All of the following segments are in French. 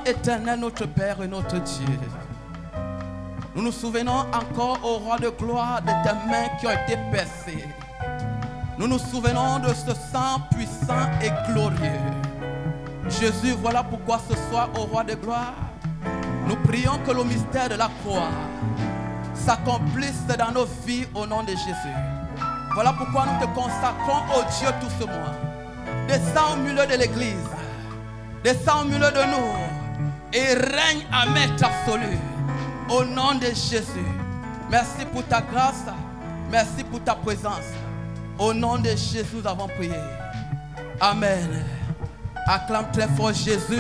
éternel, notre Père et notre Dieu, nous nous souvenons encore, ô roi de gloire, de tes mains qui ont été percées. Nous nous souvenons de ce sang puissant et glorieux. Jésus, voilà pourquoi ce soir, ô roi de gloire, nous prions que le mystère de la croix s'accomplisse dans nos vies au nom de Jésus. Voilà pourquoi nous te consacrons, ô Dieu, tout ce mois. Descends au milieu de l'église, descends au milieu de nous et règne à maître absolu au nom de Jésus. Merci pour ta grâce, merci pour ta présence. Au nom de Jésus, nous avons prié. Amen. Acclame très fort Jésus.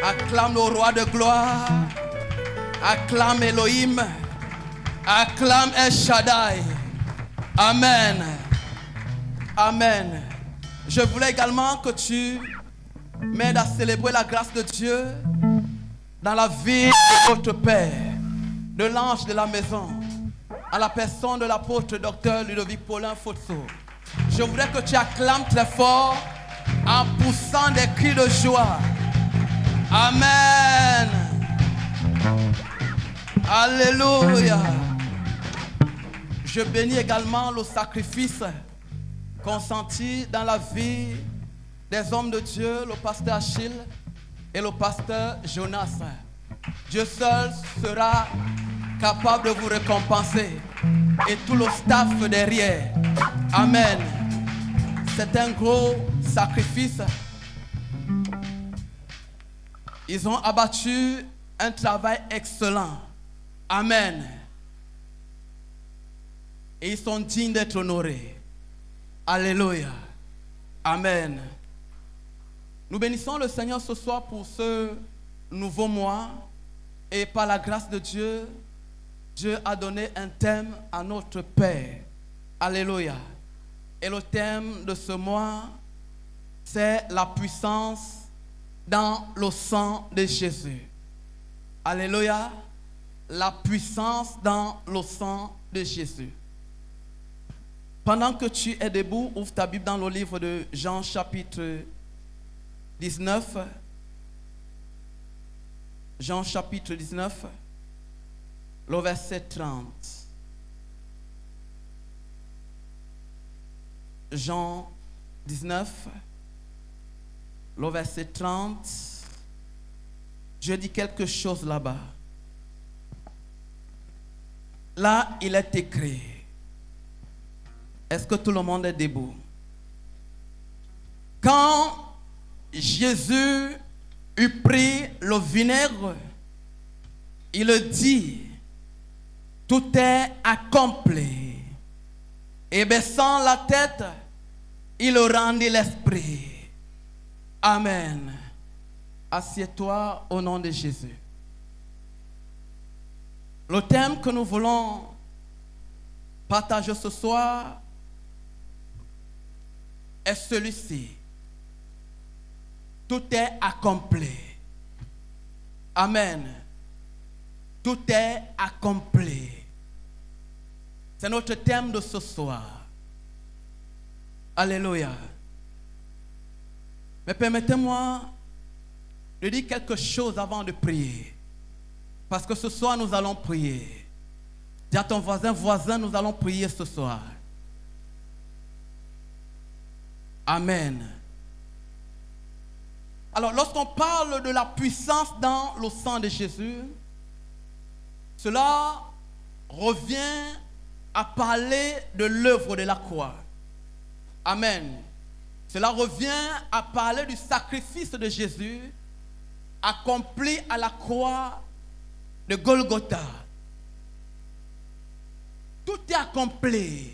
Acclame le roi de gloire. Acclame Elohim. Acclame El Shaddai. Amen. Amen. Je voulais également que tu m'aides à célébrer la grâce de Dieu dans la vie de votre Père, de l'ange de la maison, à la personne de l'apôtre Dr Ludovic Paulin Fotso. Je voudrais que tu acclames très fort en poussant des cris de joie. Amen. Alléluia. Je bénis également le sacrifice consenti dans la vie des hommes de Dieu, le pasteur Achille et le pasteur Jonas. Dieu seul sera capable de vous récompenser et tout le staff derrière. Amen. C'est un gros sacrifice. Ils ont abattu un travail excellent. Amen. Et ils sont dignes d'être honorés. Alléluia. Amen. Nous bénissons le Seigneur ce soir pour ce nouveau mois. Et par la grâce de Dieu, Dieu a donné un thème à notre Père. Alléluia. Et le thème de ce mois, c'est la puissance dans le sang de Jésus. Alléluia. La puissance dans le sang de Jésus. Pendant que tu es debout, ouvre ta Bible dans le livre de Jean chapitre 19. Jean chapitre 19, le verset 30. Jean 19, le verset 30. Je dis quelque chose là-bas. Là, il est écrit. Est-ce que tout le monde est debout? Quand Jésus eut pris le vinaigre, il dit, tout est accompli. Et baissant la tête, il rendit l'esprit. Amen. Assieds-toi au nom de Jésus. Le thème que nous voulons partager ce soir est celui-ci. Tout est accompli. Amen. Tout est accompli. C'est notre thème de ce soir. Alléluia. Mais permettez-moi de dire quelque chose avant de prier. Parce que ce soir, nous allons prier. Dis à ton voisin, nous allons prier ce soir. Amen. Alors, lorsqu'on parle de la puissance dans le sang de Jésus, cela revient à parler de l'œuvre de la croix. Amen. Cela revient à parler du sacrifice de Jésus accompli à la croix de Golgotha. Tout est accompli.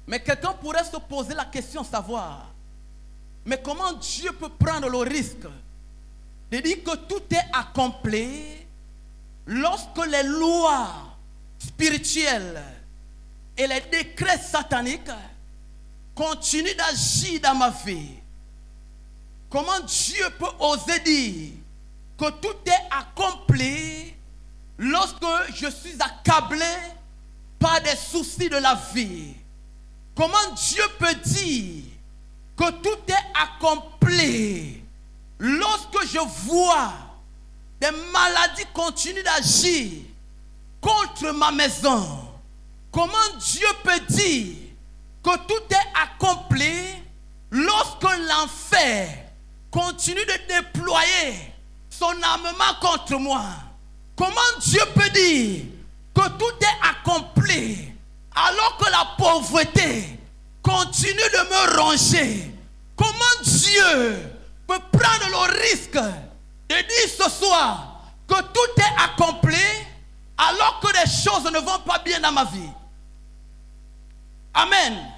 Mais quelqu'un pourrait se poser la question, savoir, mais comment Dieu peut prendre le risque de dire que tout est accompli lorsque les lois spirituelles et les décrets sataniques continuent d'agir dans ma vie? Comment Dieu peut oser dire que tout est accompli lorsque je suis accablé par des soucis de la vie? Comment Dieu peut dire que tout est accompli lorsque je vois des maladies continuer d'agir contre ma maison, comment Dieu peut dire que tout est accompli lorsque l'enfer continue de déployer son armement contre moi? Comment Dieu peut dire que tout est accompli alors que la pauvreté continue de me ronger? Comment Dieu peut prendre le risque de dire ce soir que tout est accompli alors que les choses ne vont pas bien dans ma vie? Amen.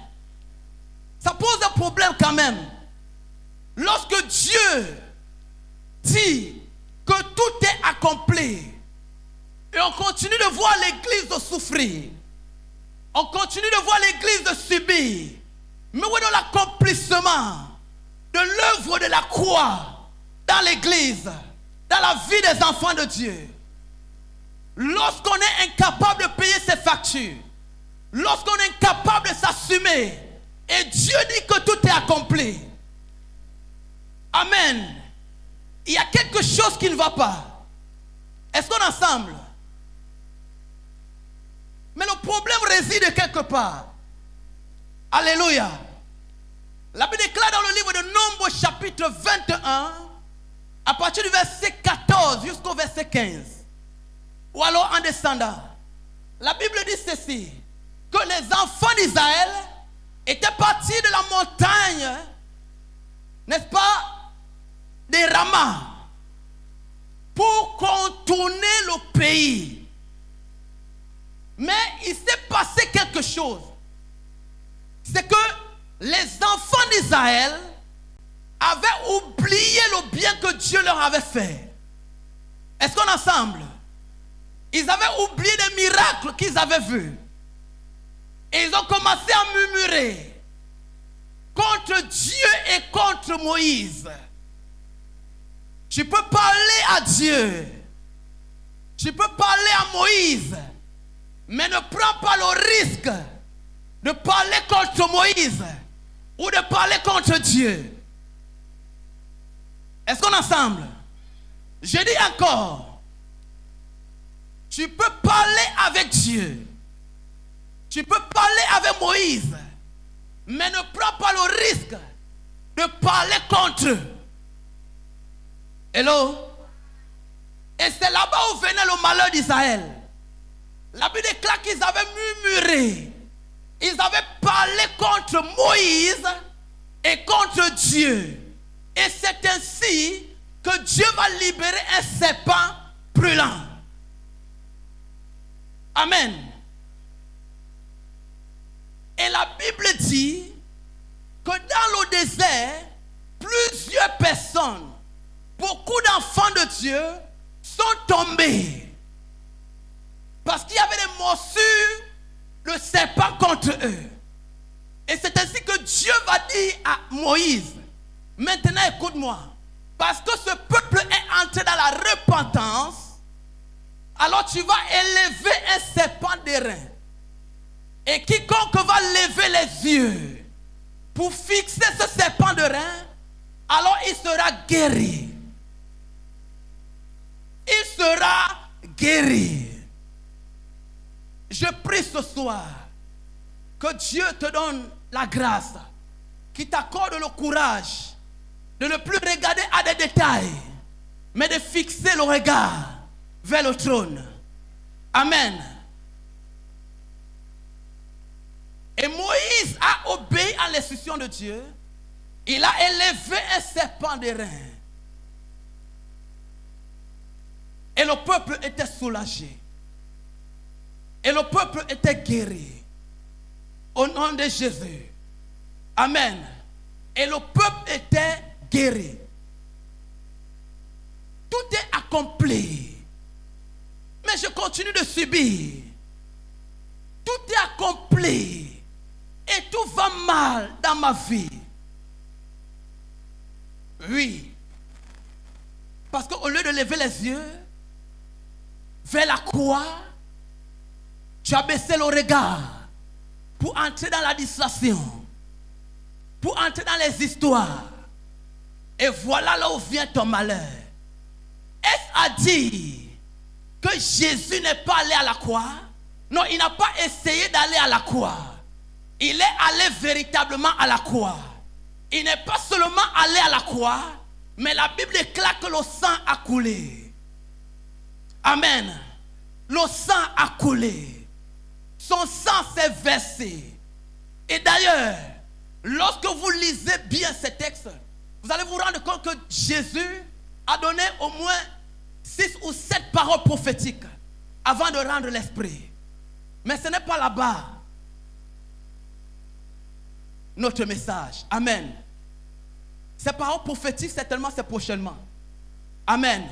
Ça pose un problème quand même. Lorsque Dieu dit que tout est accompli et on continue de voir l'église souffrir, on continue de voir l'église subir, mais où est l'accomplissement de l'œuvre de la croix dans l'église, dans la vie des enfants de Dieu? Lorsqu'on est incapable de payer ses factures, lorsqu'on est incapable de s'assumer, et Dieu dit que tout est accompli. Amen. Il y a quelque chose qui ne va pas. Est-ce qu'on est ensemble? Mais le problème réside quelque part. Alléluia. La Bible déclare dans le livre de Nombres chapitre 21, à partir du verset 14 jusqu'au verset 15, ou alors en descendant, la Bible dit ceci, que les enfants d'Israël étaient partis de la montagne, n'est-ce pas, des Rama, pour contourner le pays. Mais il s'est passé quelque chose. C'est que les enfants d'Israël avaient oublié le bien que Dieu leur avait fait. Est-ce qu'on est ensemble? Ils avaient oublié les miracles qu'ils avaient vus. Et ils ont commencé à murmurer contre Dieu et contre Moïse. Tu peux parler à Dieu, tu peux parler à Moïse, mais ne prends pas le risque de parler contre Moïse ou de parler contre Dieu. Est-ce qu'on est ensemble? Je dis encore, tu peux parler avec Dieu, tu peux parler avec Moïse, mais ne prends pas le risque de parler contre eux. Hello? Et c'est là-bas où venait le malheur d'Israël. La Bible déclare qu'ils avaient murmuré. Ils avaient parlé contre Moïse et contre Dieu. Et c'est ainsi que Dieu va libérer un serpent brûlant. Amen. Et la Bible dit que dans le désert, plusieurs personnes, beaucoup d'enfants de Dieu sont tombés parce qu'il y avait des morsures de serpent contre eux. Et c'est ainsi que Dieu va dire à Moïse, maintenant écoute-moi, parce que ce peuple est entré dans la repentance, alors tu vas élever un serpent d'airain. Et quiconque va lever les yeux pour fixer ce serpent d'airain, alors il sera guéri. Il sera guéri. Je prie ce soir que Dieu te donne la grâce, qui t'accorde le courage de ne plus regarder à des détails, mais de fixer le regard vers le trône. Amen. Et Moïse a obéi à l'instruction de Dieu. Il a élevé un serpent d'airain. Et le peuple était soulagé. Et le peuple était guéri. Au nom de Jésus. Amen. Et le peuple était guéri. Tout est accompli. Mais je continue de subir. Tout est accompli. Et tout va mal dans ma vie. Oui. Parce qu'au lieu de lever les yeux vers la croix, tu as baissé le regard pour entrer dans la distraction, pour entrer dans les histoires. Et voilà là où vient ton malheur. Est-ce à dire que Jésus n'est pas allé à la croix? Non, il n'a pas essayé d'aller à la croix. Il est allé véritablement à la croix. Il n'est pas seulement allé à la croix, mais la Bible déclare que le sang a coulé. Amen. Le sang a coulé. Son sang s'est versé. Et d'ailleurs, lorsque vous lisez bien ces textes, vous allez vous rendre compte que Jésus a donné au moins 6 ou 7 paroles prophétiques avant de rendre l'esprit. Mais ce n'est pas là-bas notre message. Amen. Ces paroles prophétiques, certainement, c'est prochainement. Amen.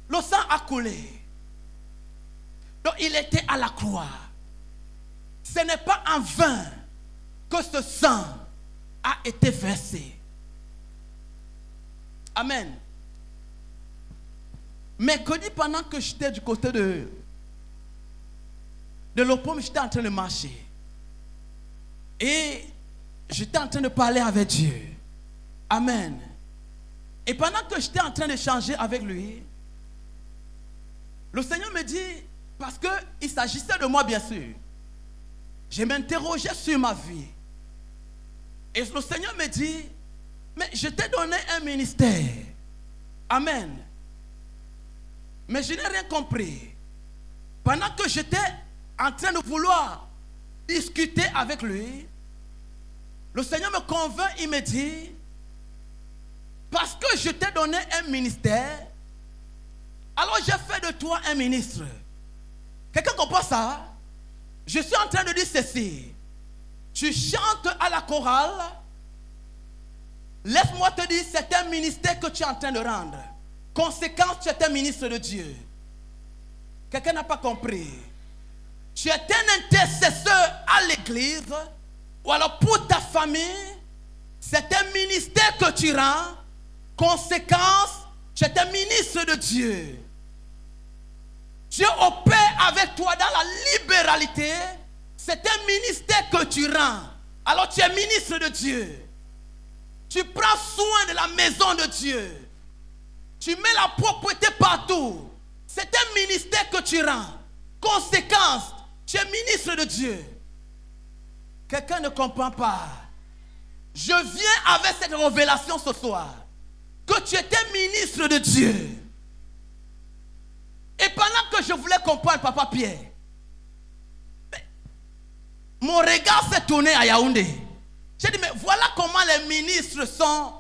Le sang a coulé. Donc il était à la croix. Ce n'est pas en vain que ce sang a été versé. Amen. Mercredi, pendant que j'étais du côté de l'Opom, j'étais en train de marcher. Et j'étais en train de parler avec Dieu. Amen. Et pendant que j'étais en train d'échanger avec lui, le Seigneur me dit, parce qu'il s'agissait de moi bien sûr, je m'interrogeais sur ma vie. Et le Seigneur me dit, mais je t'ai donné un ministère. Amen. Mais je n'ai rien compris. Pendant que j'étais en train de vouloir discuter avec lui, le Seigneur me convainc, il me dit, parce que je t'ai donné un ministère, alors j'ai fait de toi un ministre. Quelqu'un comprend ça? Je suis en train de dire ceci. Tu chantes à la chorale. Laisse-moi te dire, c'est un ministère que tu es en train de rendre. Conséquence, tu es un ministre de Dieu. Quelqu'un n'a pas compris. Tu es un intercesseur à l'église, ou alors pour ta famille, c'est un ministère que tu rends. Conséquence, tu es un ministre de Dieu. Dieu opère avec toi dans la libéralité. C'est un ministère que tu rends. Alors tu es ministre de Dieu. Tu prends soin de la maison de Dieu. Tu mets la propreté partout. C'est un ministère que tu rends. Conséquence, tu es ministre de Dieu. Quelqu'un ne comprend pas. Je viens avec cette révélation ce soir. Que tu étais ministre de Dieu. Et pendant que je voulais comprendre, Papa Pierre, mon regard s'est tourné à Yaoundé. J'ai dit, mais voilà comment les ministres sont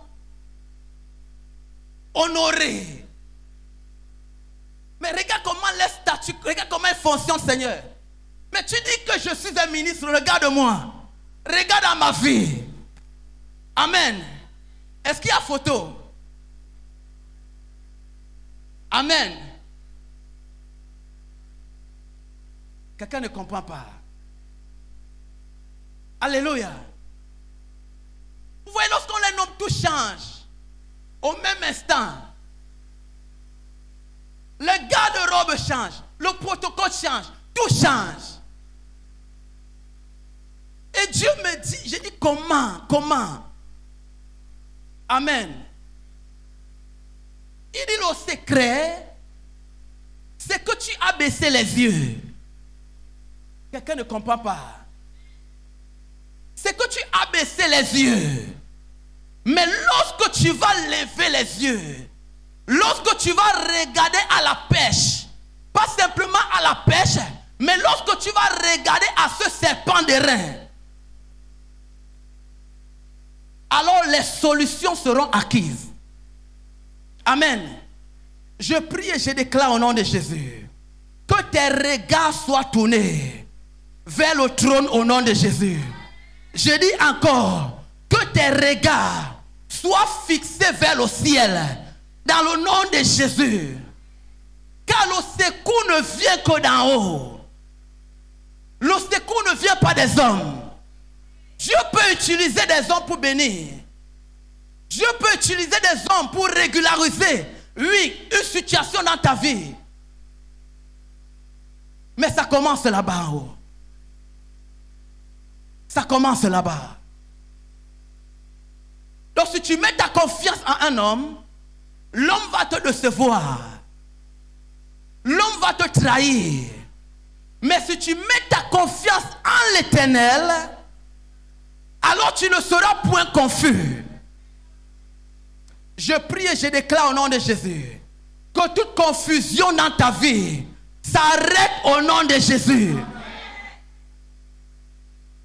honorés. Mais regarde comment les statuts, regarde comment ils fonctionnent, Seigneur. Mais tu dis que je suis un ministre, regarde-moi. Regarde à ma vie. Amen. Est-ce qu'il y a photo? Amen. Quelqu'un ne comprend pas. Alléluia. Vous voyez, lorsqu'on les nomme, tout change. Au même instant. Le garde-robe change. Le protocole change. Tout change. Et Dieu me dit, j'ai dit comment? Amen. Il dit le secret, c'est que tu as baissé les yeux. Quelqu'un ne comprend pas. C'est que tu as baissé les yeux. Mais lorsque tu vas lever les yeux, lorsque tu vas regarder à la pêche, pas simplement à la pêche, mais lorsque tu vas regarder à ce serpent de rein, alors les solutions seront acquises. Amen. Je prie et je déclare au nom de Jésus que tes regards soient tournés vers le trône au nom de Jésus. Je dis encore que tes regards soient fixés vers le ciel dans le nom de Jésus. Car le secours ne vient que d'en haut. Le secours ne vient pas des hommes. Dieu peut utiliser des hommes pour bénir. Dieu peut utiliser des hommes pour régulariser, oui, une situation dans ta vie. Mais ça commence là-bas en haut. Ça commence là-bas. Donc si tu mets ta confiance en un homme, l'homme va te décevoir. L'homme va te trahir. Mais si tu mets ta confiance en l'Éternel, alors tu ne seras point confus. Je prie et je déclare au nom de Jésus que toute confusion dans ta vie s'arrête au nom de Jésus.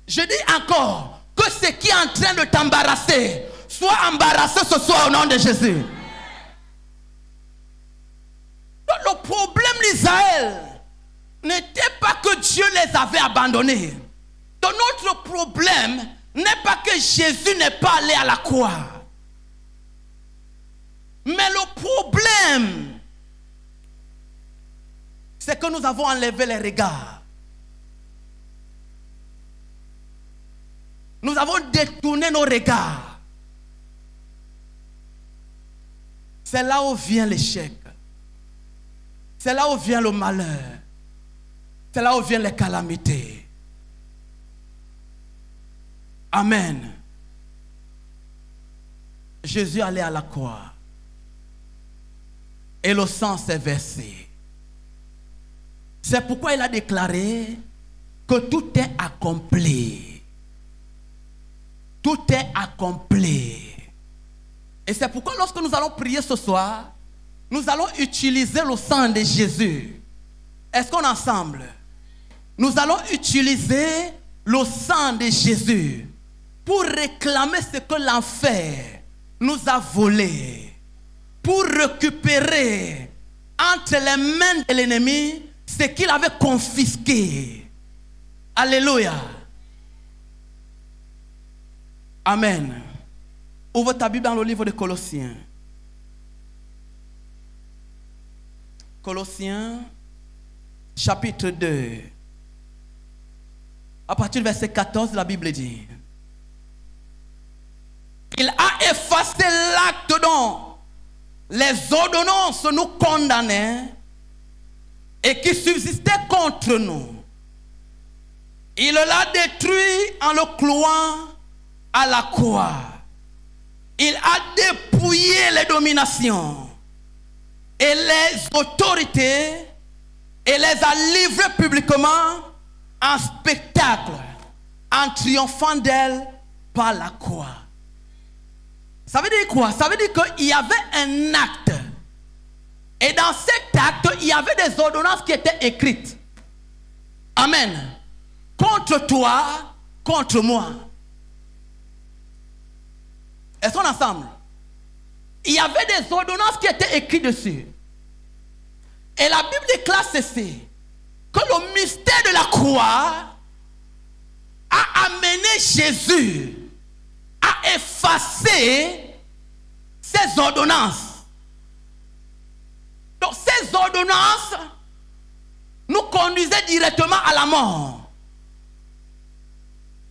Je dis encore que ce qui est en train de t'embarrasser soit embarrassé ce soir au nom de Jésus. Donc, le problème d'Israël n'était pas que Dieu les avait abandonnés. Donc notre problème n'est pas que Jésus n'est pas allé à la croix. Mais le problème, c'est que nous avons enlevé les regards. Nous avons détourné nos regards. C'est là où vient l'échec. C'est là où vient le malheur. C'est là où viennent les calamités. Amen. Jésus allait à la croix. Et le sang s'est versé. C'est pourquoi il a déclaré que tout est accompli. Tout est accompli. Et c'est pourquoi lorsque nous allons prier ce soir, nous allons utiliser le sang de Jésus. Est-ce qu'on est ensemble? Nous allons utiliser le sang de Jésus pour réclamer ce que l'enfer nous a volé, pour récupérer entre les mains de l'ennemi ce qu'il avait confisqué. Alléluia. Amen. Ouvre ta Bible dans le livre de Colossiens. Colossiens, chapitre 2. À partir du verset 14, la Bible dit: il a effacé l'acte dont les ordonnances nous condamnaient et qui subsistait contre nous. Il l'a détruit en le clouant à la croix. Il a dépouillé les dominations et les autorités et les a livrées publiquement en spectacle, en triomphant d'elle par la croix. Ça veut dire quoi? Ça veut dire qu'il y avait un acte. Et dans cet acte, il y avait des ordonnances qui étaient écrites. Amen. Contre toi, contre moi. Est-ce qu'on est ensemble? Il y avait des ordonnances qui étaient écrites dessus. Et la Bible déclare ceci: que le mystère de la croix a amené Jésus à effacer ces ordonnances. Donc ces ordonnances nous conduisaient directement à la mort.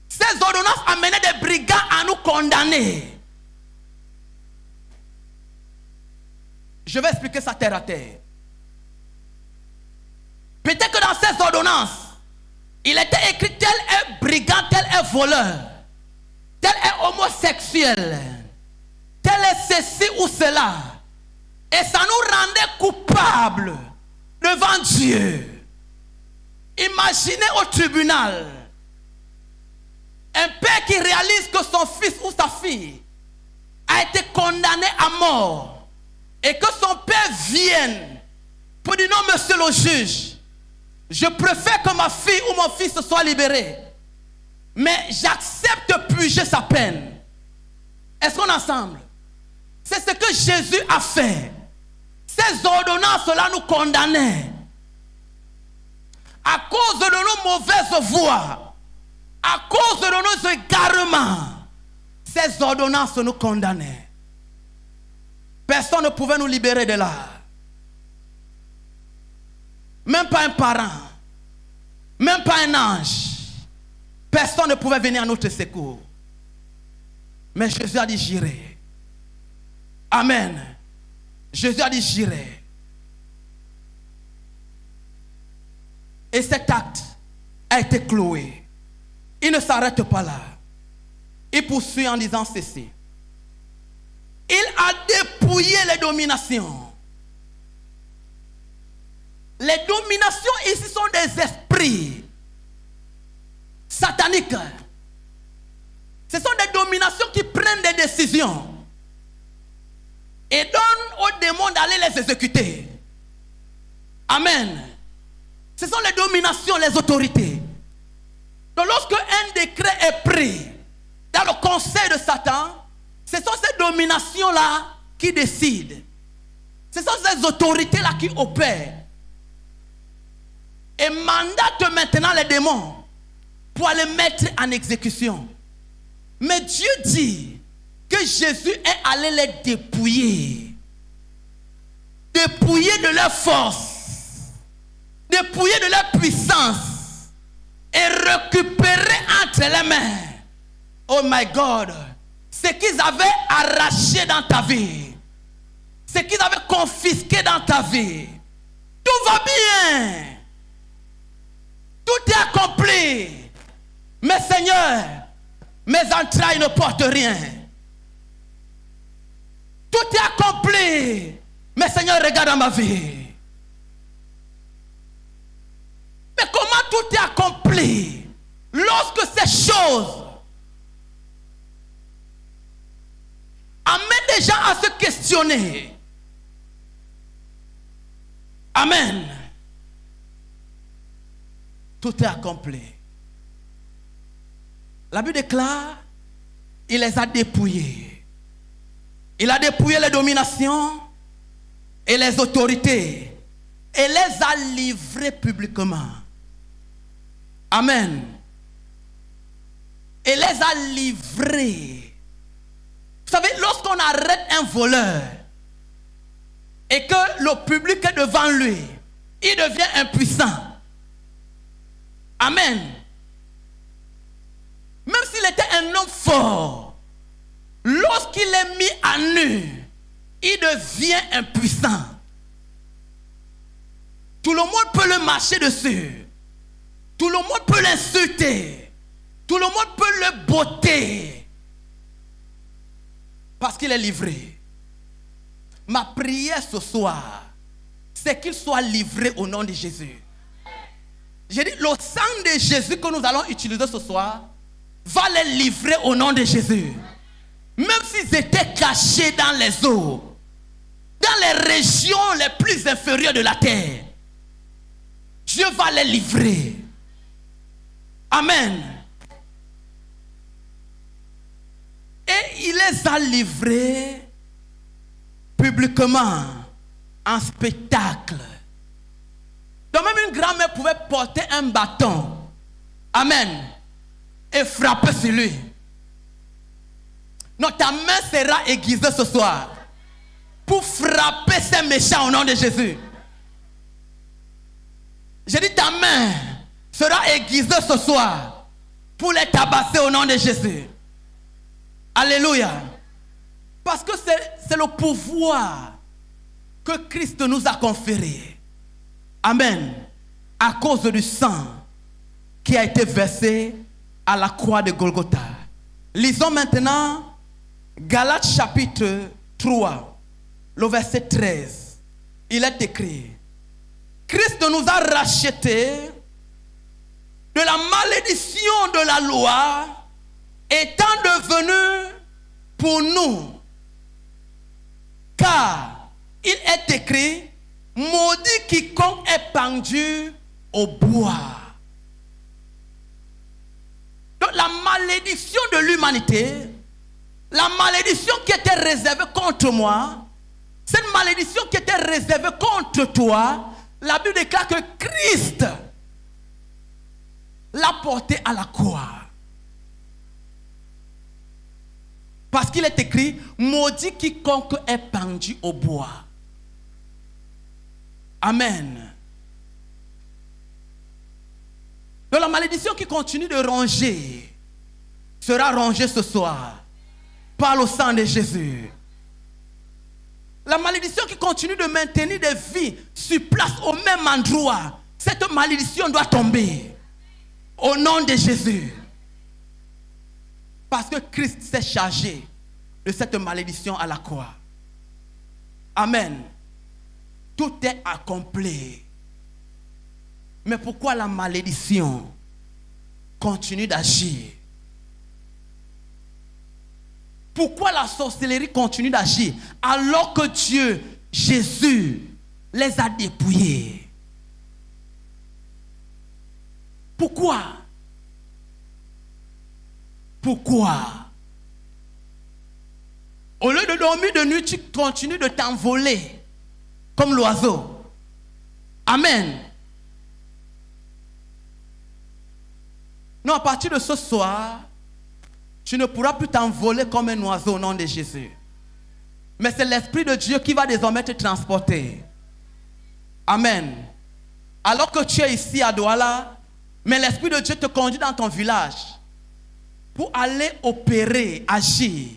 Ces ordonnances amenaient des brigands à nous condamner. Je vais expliquer ça terre à terre. Peut-être que dans ces ordonnances, il était écrit tel est brigand, tel est voleur, tel est homosexuel, tel est ceci ou cela. Et ça nous rendait coupables devant Dieu. Imaginez au tribunal un père qui réalise que son fils ou sa fille a été condamné à mort et que son père vienne pour dire: non, monsieur le juge, je préfère que ma fille ou mon fils soit libéré, mais j'accepte de purger sa peine. Est-ce qu'on est ensemble? C'est ce que Jésus a fait. Ces ordonnances-là nous condamnaient. À cause de nos mauvaises voies, à cause de nos égarements, ces ordonnances nous condamnaient. Personne ne pouvait nous libérer de là. Même pas un parent, même pas un ange. Personne ne pouvait venir à notre secours. Mais Jésus a dit: j'irai. Amen. Jésus a dit: j'irai. Et cet acte a été cloué. Il ne s'arrête pas là. Il poursuit en disant ceci: dépouiller les dominations. Les dominations ici sont des esprits sataniques. Ce sont des dominations qui prennent des décisions et donnent aux démons d'aller les exécuter. Amen. Ce sont les dominations, les autorités. Donc lorsque un décret est pris dans le conseil de Satan, ce sont ces dominations-là qui décident. Ce sont ces autorités-là qui opèrent. Et mandatent maintenant les démons pour aller mettre en exécution. Mais Dieu dit que Jésus est allé les dépouiller. Dépouiller de leur force. Dépouiller de leur puissance. Et récupérer entre les mains. Oh my God. Ce qu'ils avaient arraché dans ta vie. Ce qu'ils avaient confisqué dans ta vie. Tout va bien. Tout est accompli. Mais Seigneur, mes entrailles ne portent rien. Tout est accompli. Mais Seigneur, regarde dans ma vie. Mais comment tout est accompli lorsque ces choses amènent les gens à se questionner? Amen. Tout est accompli. La Bible déclare, il les a dépouillés. Il a dépouillé les dominations et les autorités et les a livrés publiquement. Amen. Et les a livrés. Vous savez, lorsqu'on arrête un voleur et que le public est devant lui, il devient impuissant. Amen. Même s'il était un homme fort, lorsqu'il est mis à nu, il devient impuissant. Tout le monde peut le marcher dessus. Tout le monde peut l'insulter. Tout le monde peut le botter. Parce qu'il est livré. Ma prière ce soir, c'est qu'il soit livré au nom de Jésus. J'ai dit, le sang de Jésus que nous allons utiliser ce soir va les livrer au nom de Jésus. Même s'ils étaient cachés dans les eaux, dans les régions les plus inférieures de la terre, Dieu va les livrer. Amen. Et il les a livrés publiquement en spectacle. Donc même une grand-mère pouvait porter un bâton. Amen. Et frapper sur lui. Non, ta main sera aiguisée ce soir pour frapper ces méchants au nom de Jésus. J'ai dit ta main sera aiguisée ce soir pour les tabasser au nom de Jésus. Alléluia. Parce que c'est le pouvoir que Christ nous a conféré. Amen. À cause du sang qui a été versé à la croix de Golgotha. Lisons maintenant Galates chapitre 3, le verset 13. Il est écrit: Christ nous a rachetés de la malédiction de la loi, étant devenu pour nous. Car il est écrit: maudit quiconque est pendu au bois. Donc la malédiction de l'humanité, la malédiction qui était réservée contre moi, cette malédiction qui était réservée contre toi, la Bible déclare que Christ l'a portée à la croix. Parce qu'il est écrit: maudit quiconque est pendu au bois. Amen. Donc la malédiction qui continue de ronger sera rongée ce soir par le sang de Jésus. La malédiction qui continue de maintenir des vies sur place au même endroit, cette malédiction doit tomber au nom de Jésus. Parce que Christ s'est chargé de cette malédiction à la croix. Amen. Tout est accompli. Mais pourquoi la malédiction continue d'agir? Pourquoi la sorcellerie continue d'agir alors que Dieu, Jésus, les a dépouillés? Pourquoi? Pourquoi? Au lieu de dormir de nuit, tu continues de t'envoler comme l'oiseau. Amen. Non, à partir de ce soir, tu ne pourras plus t'envoler comme un oiseau au nom de Jésus. Mais c'est l'Esprit de Dieu qui va désormais te transporter. Amen. Alors que tu es ici à Douala, mais l'Esprit de Dieu te conduit dans ton village pour aller opérer, agir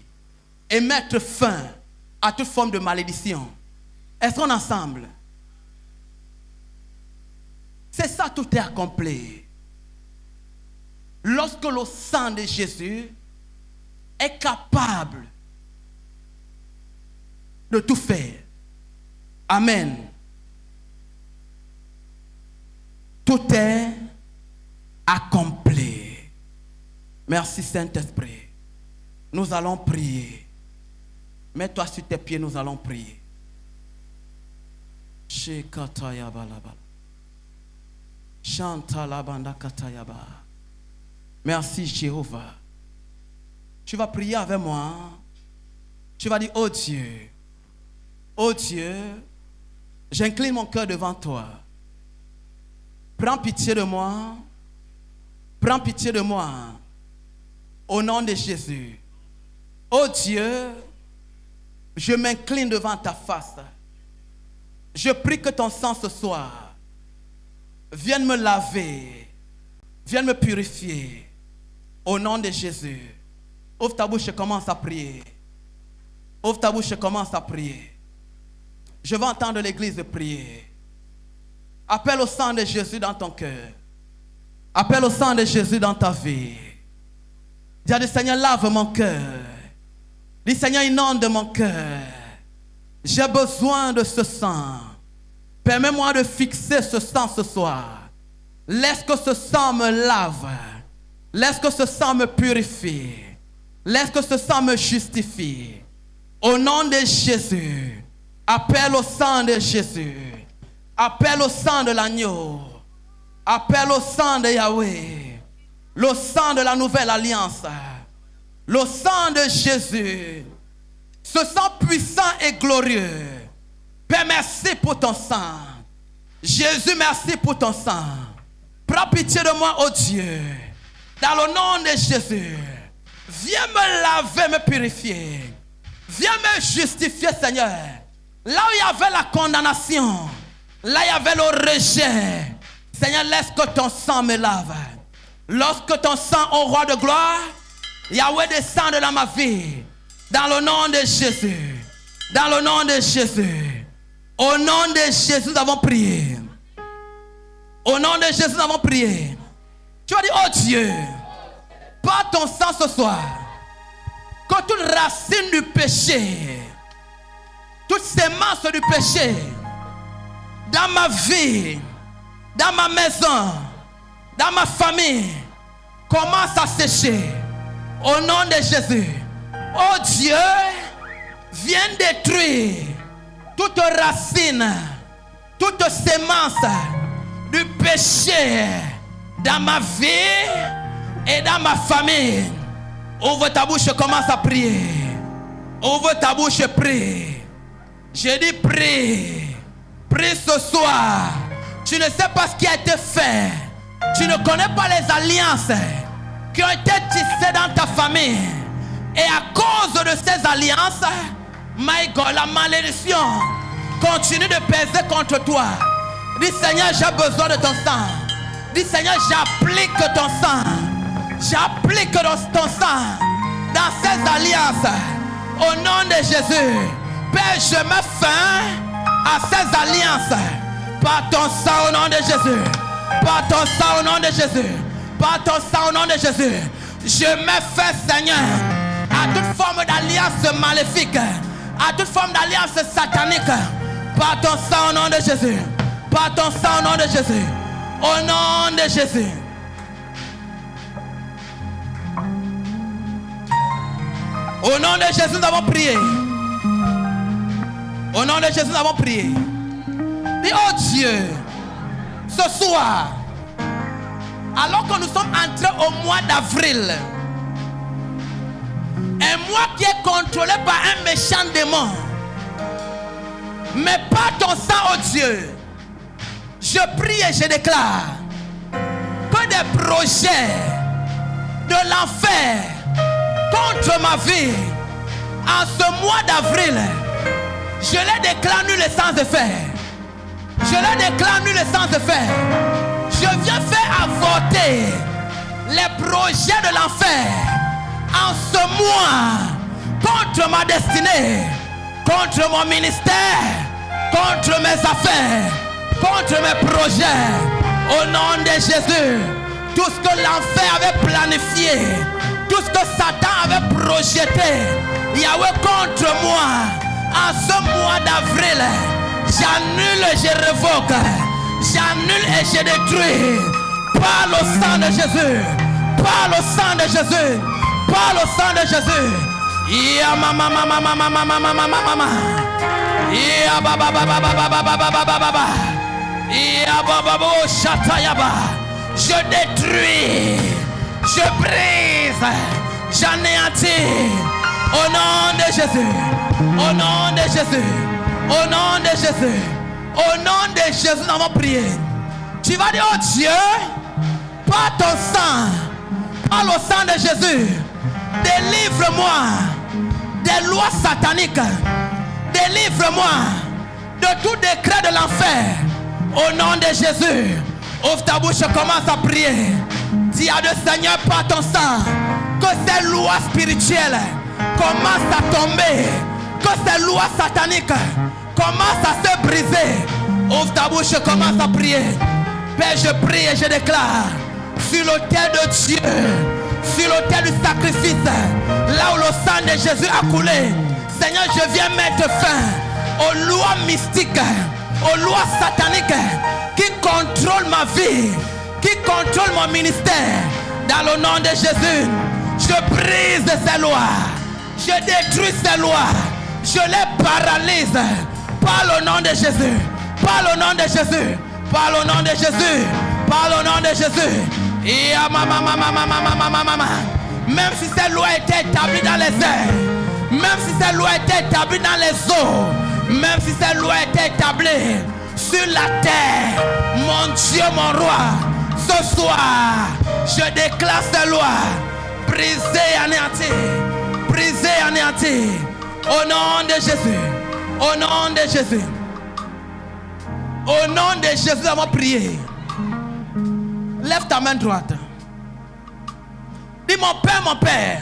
et mettre fin à toute forme de malédiction. Est-ce qu'on est ensemble? C'est ça, tout est accompli. Lorsque le sang de Jésus est capable de tout faire. Amen. Tout est accompli. Merci Saint-Esprit. Nous allons prier. Mets-toi sur tes pieds, nous allons prier. Merci Jéhovah. Tu vas prier avec moi. Tu vas dire, oh Dieu, j'incline mon cœur devant toi. Prends pitié de moi. Prends pitié de moi. Au nom de Jésus. Oh Dieu, je m'incline devant ta face. Je prie que ton sang ce soir vienne me laver, vienne me purifier. Au nom de Jésus. Ouvre ta bouche et commence à prier. Ouvre ta bouche et commence à prier. Je vais entendre l'église prier. Appelle au sang de Jésus dans ton cœur. Appelle au sang de Jésus dans ta vie. Dis, Seigneur, lave mon cœur. Dis, Seigneur, inonde mon cœur. J'ai besoin de ce sang. Permets-moi de fixer ce sang ce soir. Laisse que ce sang me lave. Laisse que ce sang me purifie. Laisse que ce sang me justifie. Au nom de Jésus, appelle au sang de Jésus. Appelle au sang de l'agneau. Appelle au sang de Yahweh. Le sang de la nouvelle alliance. Le sang de Jésus. Ce sang puissant et glorieux. Père, merci pour ton sang. Jésus, merci pour ton sang. Prends pitié de moi, oh Dieu. Dans le nom de Jésus. Viens me laver, me purifier. Viens me justifier, Seigneur. Là où il y avait la condamnation, là il y avait le rejet. Seigneur, laisse que ton sang me lave. Lorsque ton sang, ô roi de gloire, Yahweh descende dans ma vie. Dans le nom de Jésus. Dans le nom de Jésus. Au nom de Jésus, nous avons prié. Au nom de Jésus, nous avons prié. Tu vas dire, oh Dieu, par ton sang ce soir, que toute racine du péché, toute sémence du péché, dans ma vie, dans ma maison, dans ma famille, commence à sécher. Au nom de Jésus. Oh Dieu, viens détruire toute racine, toute sémence du péché dans ma vie et dans ma famille. Ouvre ta bouche et commence à prier. Ouvre ta bouche et prie. J'ai dit prie. Prie ce soir. Tu ne sais pas ce qui a été fait. Tu ne connais pas les alliances qui ont été tissées dans ta famille. Et à cause de ces alliances, my God, la malédiction continue de peser contre toi. Dis Seigneur, j'ai besoin de ton sang. Dis Seigneur, j'applique ton sang. J'applique ton sang dans ces alliances. Au nom de Jésus. Père, je mets fin à ces alliances. Par ton sang au nom de Jésus. Par ton sang au nom de Jésus. Par ton sang au nom de Jésus. Je mets fin, Seigneur, à toute forme d'alliance maléfique à toute forme d'alliance satanique. Par ton sang au nom de Jésus. Par ton sang au nom de Jésus. Au nom de Jésus. Au nom de Jésus, nous avons prié. Au nom de Jésus, nous avons prié. Dis, oh Dieu, ce soir, alors que nous sommes entrés au mois d'avril, un mois qui est contrôlé par un méchant démon, mais par ton sang, oh Dieu, je prie et je déclare que des projets de l'enfer contre ma vie en ce mois d'avril, je les déclare nul et sans effet. Je les déclare nul et sans effet. Je viens faire avorter les projets de l'enfer en ce mois contre ma destinée, contre mon ministère, contre mes affaires, contre mes projets. Au nom de Jésus, tout ce que l'enfer avait planifié, tout ce que Satan avait projeté, Yahweh, contre moi, en ce mois d'avril, j'annule et je révoque, j'annule et je détruis, par le sang de Jésus, par le sang de Jésus, par le sang de Jésus. Ya mama mama mama mama mama mama. Ya baba baba baba baba baba baba. Ya baba bo shatayaba. Je détruis, je brise, j'anéantis. Au nom de Jésus, au nom de Jésus, au nom de Jésus, au nom de Jésus, nous avons prié. Tu vas dire, oh Dieu, par ton sang, par le sang de Jésus, délivre-moi des lois sataniques, délivre-moi de tout décret de l'enfer. Au nom de Jésus, ouvre ta bouche et commence à prier. Dis à Dieu, Seigneur, par ton sang, que ces lois spirituelles commencent à tomber, que ces lois sataniques commencent à se briser. Ouvre ta bouche et commence à prier. Père, je prie et je déclare sur l'autel de Dieu, sur l'autel du sacrifice, là où le sang de Jésus a coulé, Seigneur, je viens mettre fin aux lois mystiques, aux lois sataniques qui contrôlent ma vie, qui contrôlent mon ministère. Dans le nom de Jésus, je brise ces lois, je détruis ces lois, je les paralyse par le nom de Jésus, par le nom de Jésus, par le nom de Jésus, par le nom de Jésus. Et même si ces lois étaient établies dans les airs, même si ces lois étaient établies dans les eaux, même si ces lois étaient établies sur la terre, mon Dieu, mon roi, ce soir, je déclare ces lois brisées et anéanties, brisées et anéanties, au nom de Jésus, au nom de Jésus, au nom de Jésus, nous avons prié. Lève ta main droite. Dis, mon Père,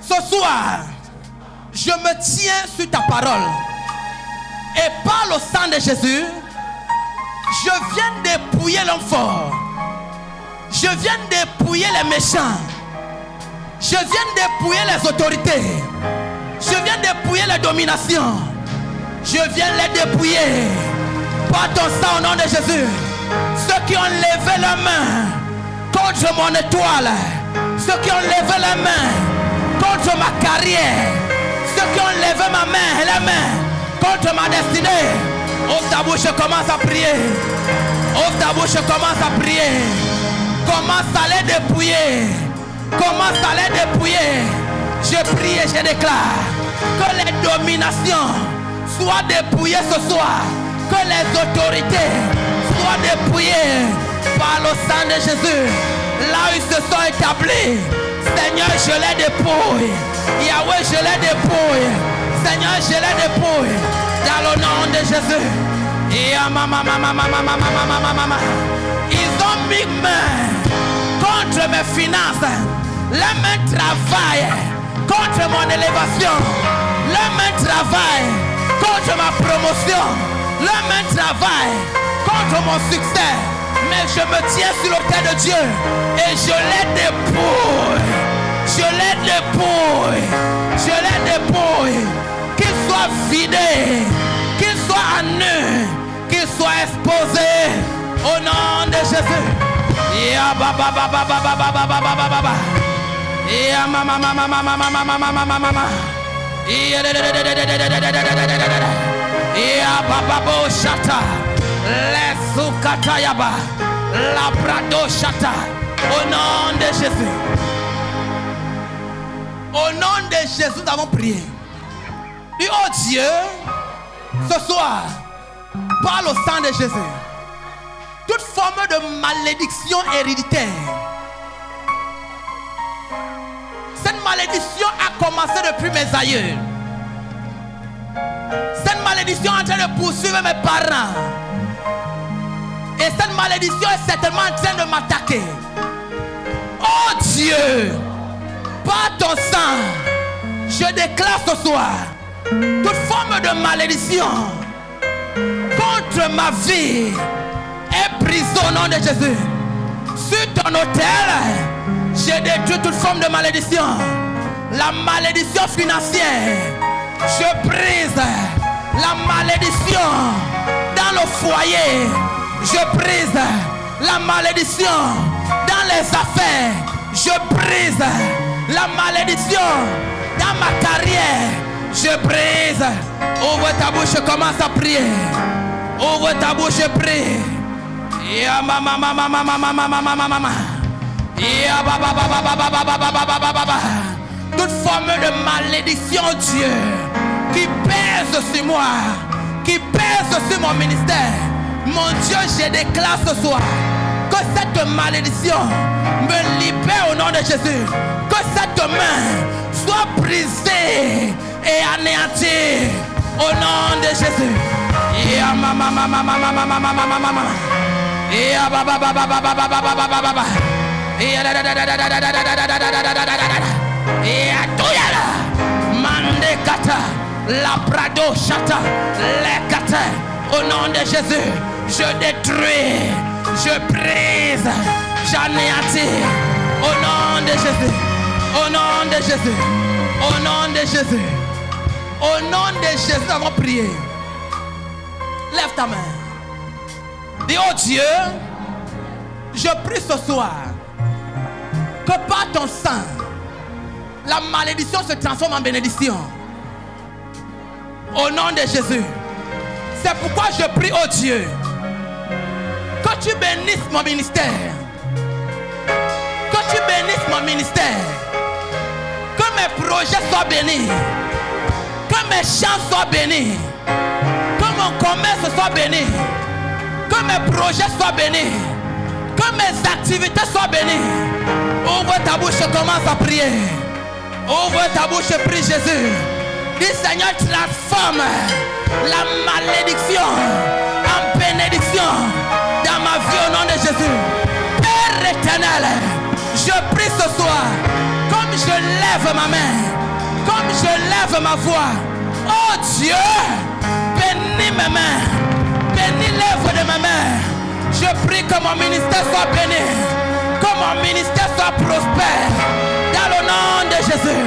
ce soir, je me tiens sur ta parole. Et par le sang de Jésus, je viens dépouiller l'homme fort. Je viens dépouiller les méchants. Je viens dépouiller les autorités. Je viens dépouiller les dominations. Je viens les dépouiller par ton sang au nom de Jésus. Ceux qui ont levé la main contre mon étoile, ceux qui ont levé la main contre ma carrière, ceux qui ont levé ma main et la main contre ma destinée, ouvre ta bouche et commence à prier. Ouvre ta bouche et commence à prier. Commence à les dépouiller. Commence à les dépouiller. Je prie et je déclare que les dominations soient dépouillées ce soir. Que les autorités soient dépouillées par le sang de Jésus. Là où ils se sont établis, Seigneur, je les dépouille. Yahweh, je les dépouille. Seigneur, je les dépouille. Dans le nom de Jésus. Ils ont mis main contre mes finances. Les mains travaillent contre mon élévation. Les mains travaillent contre ma promotion. Les mains travaillent contre mon succès. Mais je me tiens sur l'autel de Dieu et je les dépouille. Je les dépouille. Je les dépouille. qu'il soit vidé, qu'il soit à nu, qu'il soit exposé au nom de Jésus. Ya baba baba baba baba baba baba. Ya mama mama mama mama mama mama mama. Ya baba bo shata. Lesukata yaba. La brado shata. Au nom de Jésus. Au nom de Jésus, nous avons prié. Dis, oh Dieu, ce soir, par le sang de Jésus, toute forme de malédiction héréditaire, cette malédiction a commencé depuis mes aïeux. Cette malédiction est en train de poursuivre mes parents. Et cette malédiction est certainement en train de m'attaquer. Oh Dieu, par ton sang, je déclare ce soir toute forme de malédiction contre ma vie est brisée au nom de Jésus. Sur ton autel, j'ai détruit toute forme de malédiction. La malédiction financière, je brise. La malédiction dans le foyer, je brise. La malédiction dans les affaires, je brise. La malédiction dans ma carrière, je brise. Ouvre ta bouche, commence à prier. Ouvre ta bouche et prie. Ya mama mama mama mama mama mama. Ya baba baba baba baba baba baba baba. Toute forme de malédiction, Dieu, qui pèse sur moi, qui pèse sur mon ministère, mon Dieu, je déclare ce soir que cette malédiction me libère au nom de Jésus. Que cette main soit brisée et anéantie au nom de Jésus. Ya mama mama mama mama mama mama. Ya baba baba baba baba baba baba. Ya da da da da da da da da da da da. Ya toyala. Mande kata. La prado chata. Le kata. Au nom de Jésus, je détruis, je brise, j'anéantis. Au nom de Jésus. Au nom de Jésus. Au nom de Jésus. Au nom de Jésus, nous avons prié. Lève ta main. Dis, oh Dieu, je prie ce soir que par ton sang, la malédiction se transforme en bénédiction. Au nom de Jésus. C'est pourquoi je prie, oh Dieu, que tu bénisses mon ministère. Que tu bénisses mon ministère. Que mes projets soient bénis. Que mes champs soient bénis. Que mon commerce soit béni. Que mes projets soient bénis. Que mes activités soient bénies. Ouvre ta bouche et commence à prier. Ouvre ta bouche et prie Jésus. Dis Seigneur, transforme la malédiction en bénédiction dans ma vie au nom de Jésus. Père éternel, je prie ce soir, comme je lève ma main, comme je lève ma voix. Oh Dieu, bénis mes mains, bénis l'œuvre de mes mains. Je prie que mon ministère soit béni, que mon ministère soit prospère. Dans le nom de Jésus,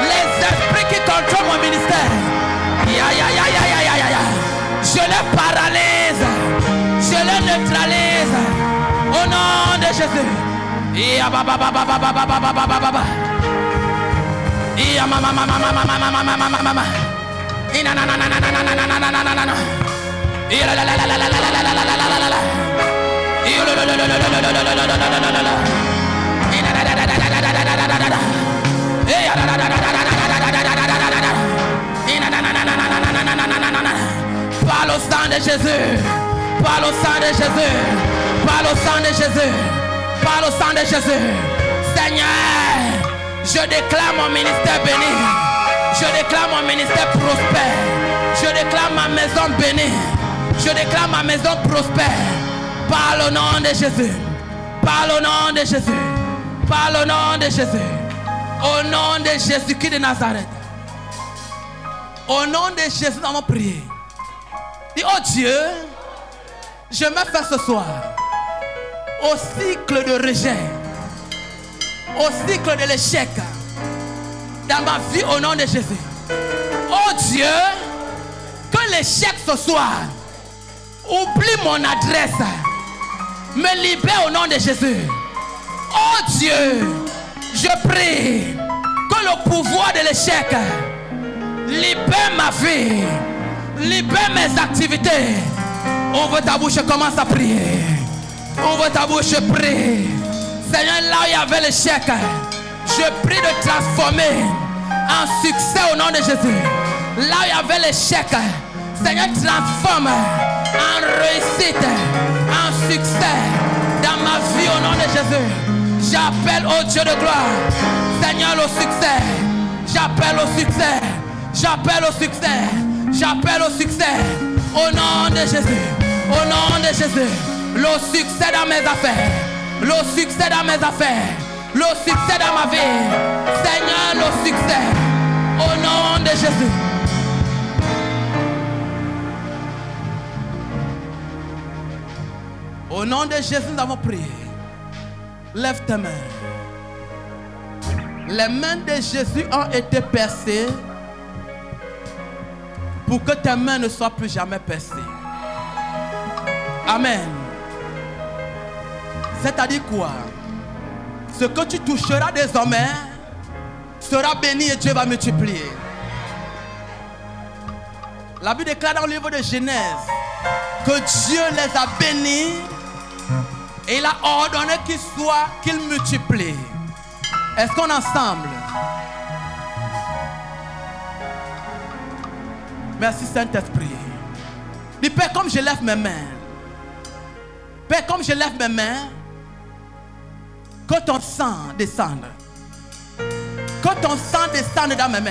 les esprits qui contrôlent mon ministère, je les paralyse, je les neutralise au nom de Jésus. Par le sang de Jésus, par le sang de Jésus, par le sang de Jésus, par le sang de Jésus, Seigneur, je déclare mon ministère béni, je déclare mon ministère prospère, je déclare ma maison bénie, je déclare ma maison prospère, par le nom de Jésus, par le nom de Jésus, par le nom de Jésus, au nom de Jésus-Christ de Nazareth. Au nom de Jésus, nous allons prier. Dis, oh Dieu, je me fais ce soir au cycle de rejet, au cycle de l'échec dans ma vie au nom de Jésus. Oh Dieu, que l'échec ce soir oublie mon adresse, me libère au nom de Jésus. Oh Dieu, je prie que le pouvoir de l'échec libère ma vie, libère mes activités. Ouvre ta bouche et commence à prier. Ouvre ta bouche et prie. Seigneur, là où il y avait l'échec, je prie de transformer en succès au nom de Jésus. Là où il y avait l'échec, Seigneur, transforme en réussite, en succès dans ma vie au nom de Jésus. J'appelle au Dieu de gloire, Seigneur, au succès. J'appelle au succès. J'appelle au succès. J'appelle au succès. Au nom de Jésus. Au nom de Jésus. Le succès dans mes affaires. Le succès dans mes affaires. Le succès dans ma vie. Seigneur, le succès. Au nom de Jésus. Au nom de Jésus, nous avons prié. Lève tes mains. Les mains de Jésus ont été percées pour que tes mains ne soient plus jamais percées. Amen. C'est-à-dire quoi? Ce que tu toucheras désormais sera béni et Dieu va multiplier. La Bible déclare dans le livre de Genèse que Dieu les a bénis et il a ordonné qu'ils multiplient. Est-ce qu'on est ensemble? Merci Saint-Esprit. Dis Père, comme je lève mes mains. Père, comme je lève mes mains, que ton sang descende. Que ton sang descende dans mes mains.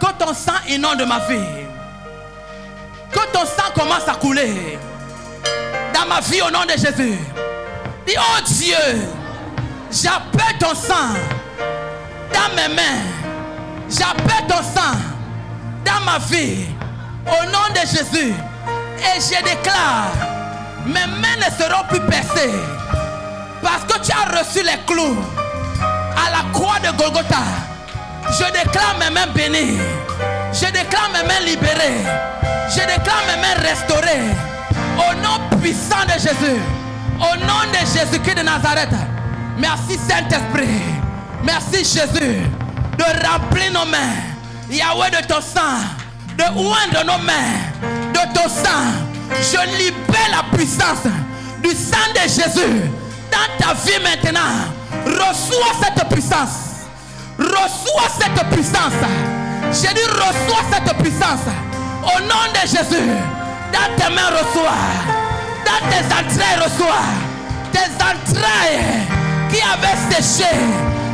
Que ton sang inonde ma vie. Que ton sang commence à couler dans ma vie au nom de Jésus. Dis, oh Dieu, j'appelle ton sang dans mes mains. J'appelle ton sang dans ma vie au nom de Jésus. Et je déclare, mes mains ne seront plus percées parce que tu as reçu les clous à la croix de Golgotha. Je déclare mes mains bénies. Je déclare mes mains libérées. Je déclare mes mains restaurées. Au nom puissant de Jésus. Au nom de Jésus-Christ de Nazareth. Merci Saint-Esprit. Merci Jésus de remplir nos mains. Yahweh, de ton sang. De oindre nos mains. De ton sang. Je libère la puissance du sang de Jésus dans ta vie maintenant. Reçois cette puissance. Reçois cette puissance. J'ai dit reçois cette puissance. Au nom de Jésus. Dans tes mains reçois. Dans tes entrailles reçois. Tes entrailles qui avaient séché.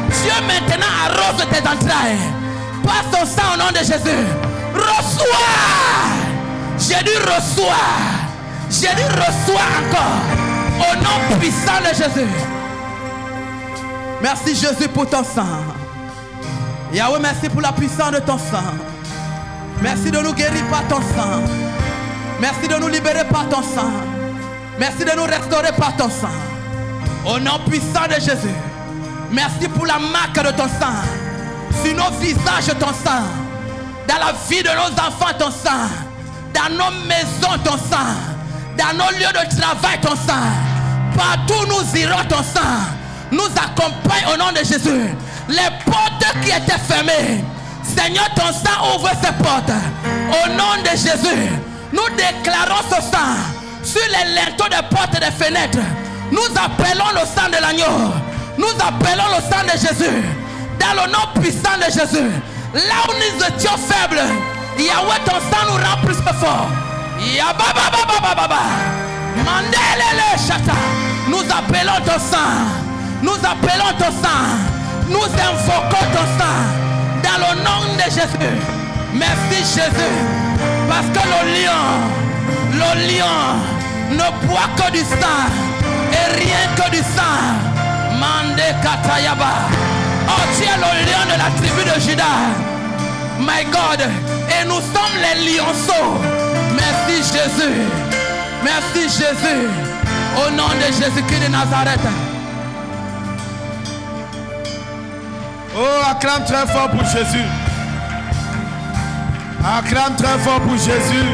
Dieu maintenant arrose tes entrailles. Par son sang au nom de Jésus. Reçois. J'ai dit reçois. J'ai dit reçois encore. Au nom puissant de Jésus. Merci Jésus pour ton sang. Yahweh, merci pour la puissance de ton sang. Merci de nous guérir par ton sang. Merci de nous libérer par ton sang. Merci de nous restaurer par ton sang. Au nom puissant de Jésus. Merci pour la marque de ton sang. Sur nos visages, ton sang. Dans la vie de nos enfants, ton sang. Dans nos maisons, ton sang. Dans nos lieux de travail, ton sang. Partout nous irons, ton sang. Nous accompagne au nom de Jésus. Les portes qui étaient fermées, Seigneur, ton sang ouvre ces portes. Au nom de Jésus, nous déclarons ce sang sur les linteaux des portes et des fenêtres. Nous appelons le sang de l'agneau. Nous appelons le sang de Jésus. Dans le nom puissant de Jésus. Là où nous étions faibles, Yahweh, ton sang nous rend plus fort. Nous appelons ton sang. Nous appelons ton sang. Nous invoquons ton sang. Dans le nom de Jésus. Merci Jésus. Parce que le lion ne boit que du sang. Et rien que du sang. Mande Katayaba. Oh, tu es le lion de la tribu de Juda. My God. Et nous sommes les lionceaux. Merci Jésus. Merci Jésus. Au nom de Jésus-Christ de Nazareth. Oh, acclame très fort pour Jésus. Acclame très fort pour Jésus.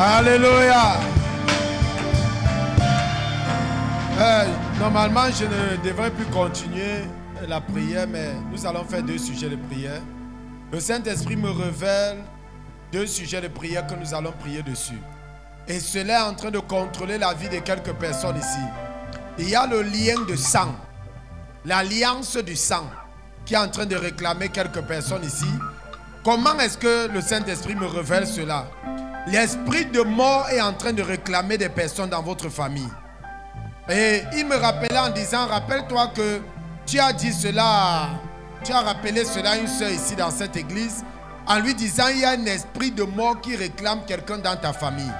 Alléluia. Normalement, je ne devrais plus continuer la prière, mais nous allons faire 2 sujets de prière. Le Saint-Esprit me révèle 2 sujets de prière que nous allons prier dessus. Et cela est en train de contrôler la vie de quelques personnes ici. Il y a le lien de sang, l'alliance du sang, qui est en train de réclamer quelques personnes ici. Comment est-ce que le Saint-Esprit me révèle cela? L'esprit de mort est en train de réclamer des personnes dans votre famille. Et il me rappelait en disant, rappelle-toi que tu as dit cela, tu as rappelé cela à une soeur ici dans cette église, en lui disant, il y a un esprit de mort qui réclame quelqu'un dans ta famille.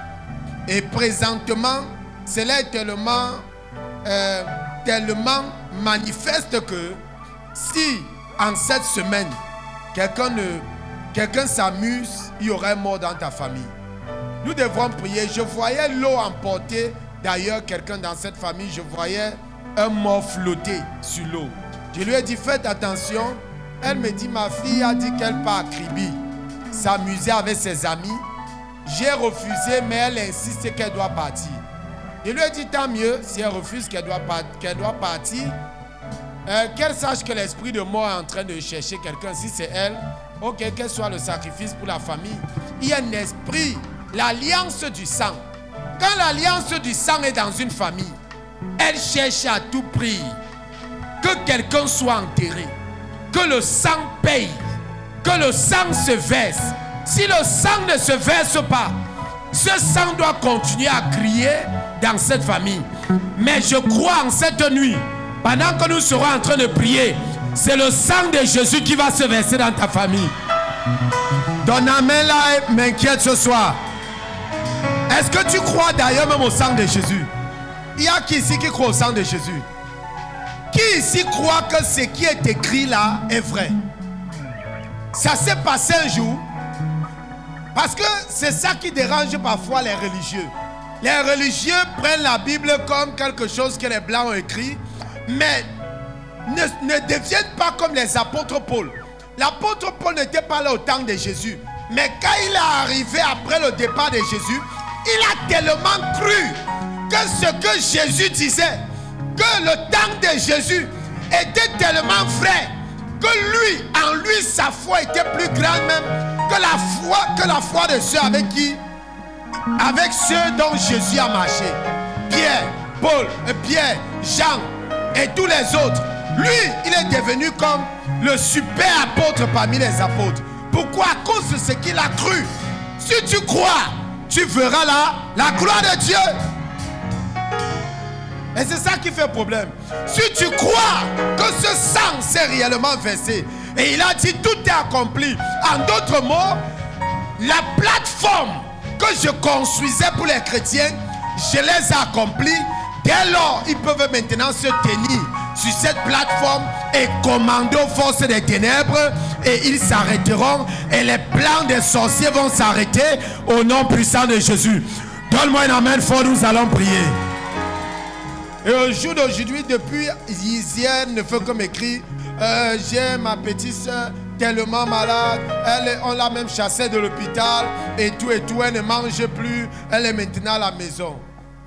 Et présentement, cela est tellement manifeste que si en cette semaine, quelqu'un s'amuse, il y aura un mort dans ta famille. Nous devrons prier. Je voyais l'eau emporter. D'ailleurs, quelqu'un dans cette famille, je voyais un mort flotter sur l'eau. Je lui ai dit, faites attention. Elle me dit, ma fille a dit qu'elle part à Kribi, s'amuser avec ses amis. J'ai refusé, mais elle insiste qu'elle doit partir. Je lui ai dit, tant mieux, si elle refuse qu'elle doit partir, qu'elle sache que l'esprit de mort est en train de chercher quelqu'un. Si c'est elle, ok, qu'elle soit le sacrifice pour la famille. Il y a un esprit, l'alliance du sang. Quand l'alliance du sang est dans une famille, elle cherche à tout prix que quelqu'un soit enterré, que le sang paye, que le sang se verse. Si le sang ne se verse pas, ce sang doit continuer à crier dans cette famille. Mais je crois en cette nuit, pendant que nous serons en train de prier, c'est le sang de Jésus qui va se verser dans ta famille. Ton amen là m'inquiète ce soir. Est-ce que tu crois d'ailleurs même au sang de Jésus? Il y a qui ici qui croit au sang de Jésus? Qui ici croit que ce qui est écrit là est vrai? Ça s'est passé un jour. Parce que c'est ça qui dérange parfois les religieux. Les religieux prennent la Bible comme quelque chose que les Blancs ont écrit, mais ne deviennent pas comme les apôtres Paul. L'apôtre Paul n'était pas là au temps de Jésus. Mais quand il est arrivé après le départ de Jésus, il a tellement cru que ce que Jésus disait, que le temps de Jésus était tellement vrai, que lui, en lui, sa foi était plus grande même que la foi de ceux avec ceux dont Jésus a marché. Pierre, Paul, Pierre, Jean et tous les autres. Lui, il est devenu comme le super apôtre parmi les apôtres. Pourquoi? À cause de ce qu'il a cru. Si tu crois, tu verras là la gloire de Dieu. Et c'est ça qui fait problème. Si tu crois que ce sang s'est réellement versé, et il a dit tout est accompli. En d'autres mots, la plateforme que je construisais pour les chrétiens, je les ai accomplis. Dès lors, ils peuvent maintenant se tenir sur cette plateforme et commander aux forces des ténèbres, et ils s'arrêteront, et les plans des sorciers vont s'arrêter au nom puissant de Jésus. Donne-moi un amen fort, nous allons prier. Et au jour d'aujourd'hui, depuis hier, ne fait que m'écrire, j'ai ma petite soeur tellement malade, on l'a même chassée de l'hôpital et tout, elle ne mange plus, elle est maintenant à la maison.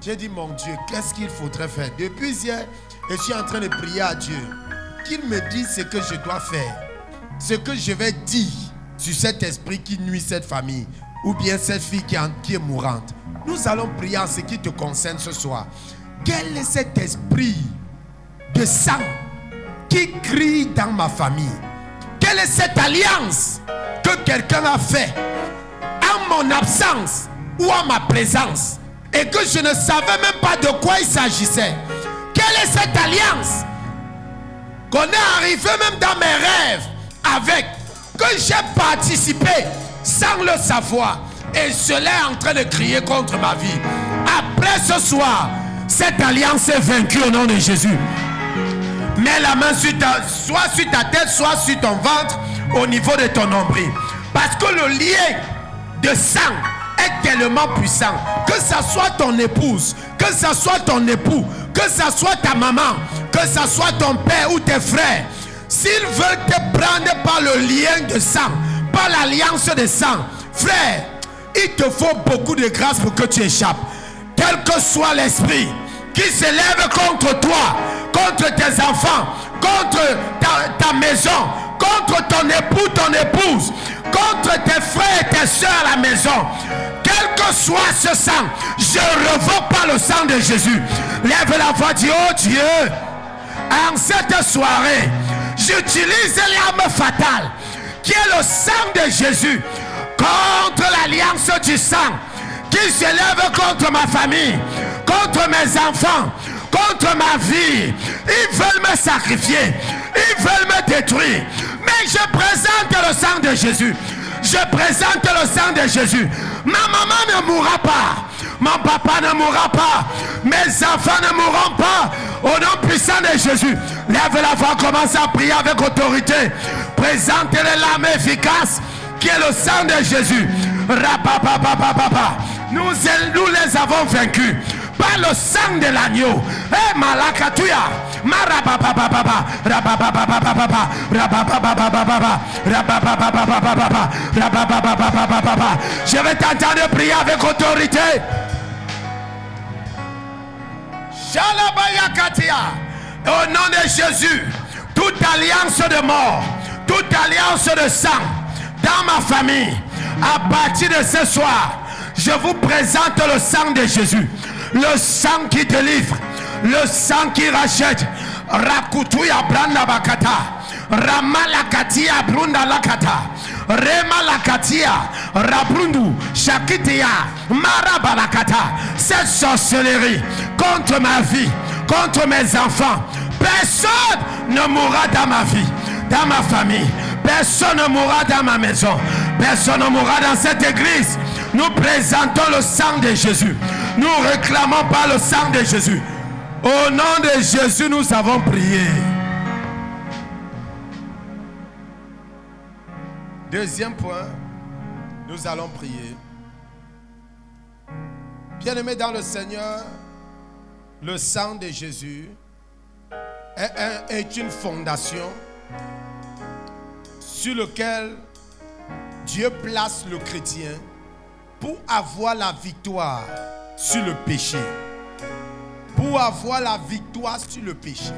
J'ai dit, mon Dieu, qu'est-ce qu'il faudrait faire? Depuis hier, je suis en train de prier à Dieu qu'il me dise ce que je dois faire, ce que je vais dire sur cet esprit qui nuit cette famille, ou bien cette fille qui est mourante. Nous allons prier en ce qui te concerne ce soir. Quel est cet esprit de sang qui crie dans ma famille? Quelle est cette alliance que quelqu'un a fait en mon absence ou en ma présence et que je ne savais même pas de quoi il s'agissait? Quelle est cette alliance qu'on est arrivé même dans mes rêves avec, que j'ai participé sans le savoir, et cela est en train de crier contre ma vie? Après ce soir, cette alliance est vaincue au nom de Jésus. Mets la main soit sur ta tête, soit sur ton ventre, au niveau de ton nombril. Parce que le lien de sang est tellement puissant. Que ça soit ton épouse, que ça soit ton époux, que ça soit ta maman, que ça soit ton père ou tes frères. S'ils veulent te prendre par le lien de sang, par l'alliance de sang, frère, il te faut beaucoup de grâce pour que tu échappes. Quel que soit l'esprit qui s'élève contre toi, contre tes enfants, contre ta maison, contre ton époux, ton épouse, contre tes frères et tes soeurs à la maison, quel que soit ce sang, je revoque par le sang de Jésus. Lève la voix, dis, oh Dieu, en cette soirée, j'utilise l'arme fatale qui est le sang de Jésus contre l'alliance du sang qui s'élève contre ma famille, contre mes enfants, contre ma vie. Ils veulent me sacrifier, ils veulent me détruire, mais je présente le sang de Jésus. Je présente le sang de Jésus. Ma maman ne mourra pas, mon papa ne mourra pas, mes enfants ne mourront pas. Au nom puissant de Jésus, lève la voix, commence à prier avec autorité. Présentez-les l'arme efficace qui est le sang de Jésus. Nous les avons vaincus par le sang de l'agneau. Eh malakatuya, marababababa, rabababababa, rabababababa, rabababababa. Je vais t'entendre prier avec autorité. Shalabayakatia. Au nom de Jésus, toute alliance de mort, toute alliance de sang dans ma famille, à partir de ce soir, je vous présente le sang de Jésus. Le sang qui délivre, le sang qui rachète. Rakutuya branda bakata, Ramalakatia brunda lakata, Remalakatia, Rabrundu, Shakitia, Marabalakata. Cette sorcellerie contre ma vie, contre mes enfants, personne ne mourra dans ma vie, dans ma famille. Personne ne mourra dans ma maison. Personne ne mourra dans cette église. Nous présentons le sang de Jésus. Nous réclamons par le sang de Jésus. Au nom de Jésus, nous avons prié. Deuxième point, nous allons prier. Bien-aimés dans le Seigneur, le sang de Jésus est une fondation sur laquelle Dieu place le chrétien pour avoir la victoire sur le péché. Pour avoir la victoire sur le péché.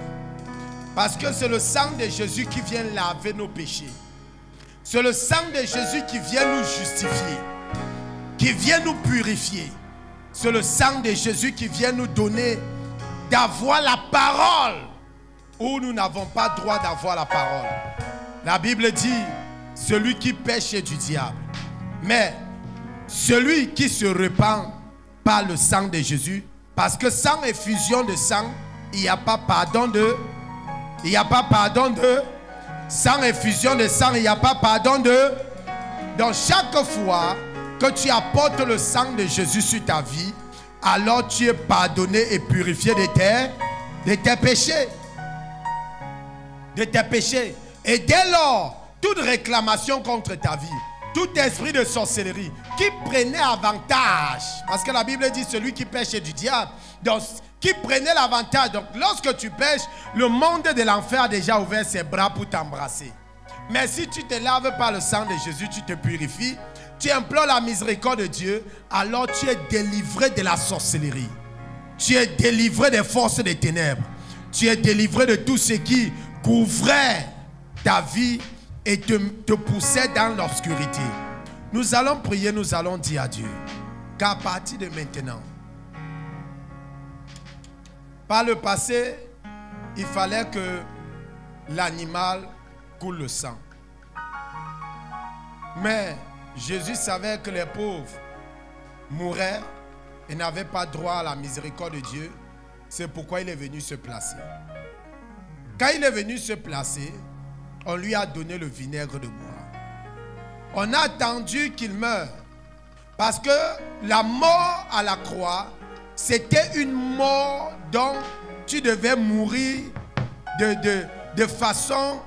Parce que c'est le sang de Jésus qui vient laver nos péchés. C'est le sang de Jésus qui vient nous justifier, qui vient nous purifier. C'est le sang de Jésus qui vient nous donner d'avoir la parole où nous n'avons pas droit d'avoir la parole. La Bible dit, celui qui pêche est du diable. Mais celui qui se repent par le sang de Jésus, parce que sans effusion de sang, il n'y a pas pardon de... Il n'y a pas pardon de... Sans effusion de sang, il n'y a pas pardon de... Donc chaque fois que tu apportes le sang de Jésus sur ta vie, alors tu es pardonné et purifié de tes péchés. De tes péchés. Et dès lors, toute réclamation contre ta vie, tout esprit de sorcellerie qui prenait avantage, parce que la Bible dit celui qui pêche est du diable, donc qui prenait l'avantage. Donc lorsque tu pêches, le monde de l'enfer a déjà ouvert ses bras pour t'embrasser. Mais si tu te laves par le sang de Jésus, tu te purifies, tu implores la miséricorde de Dieu, alors tu es délivré de la sorcellerie. Tu es délivré des forces des ténèbres. Tu es délivré de tout ce qui couvrait ta vie et te poussait dans l'obscurité. Nous allons prier, nous allons dire à Dieu qu'à partir de maintenant, par le passé, il fallait que l'animal coule le sang. Mais Jésus savait que les pauvres mouraient et n'avaient pas droit à la miséricorde de Dieu. C'est pourquoi il est venu se placer. Quand il est venu se placer, on lui a donné le vinaigre de boire. On a attendu qu'il meure. Parce que la mort à la croix, c'était une mort dont tu devais mourir de façon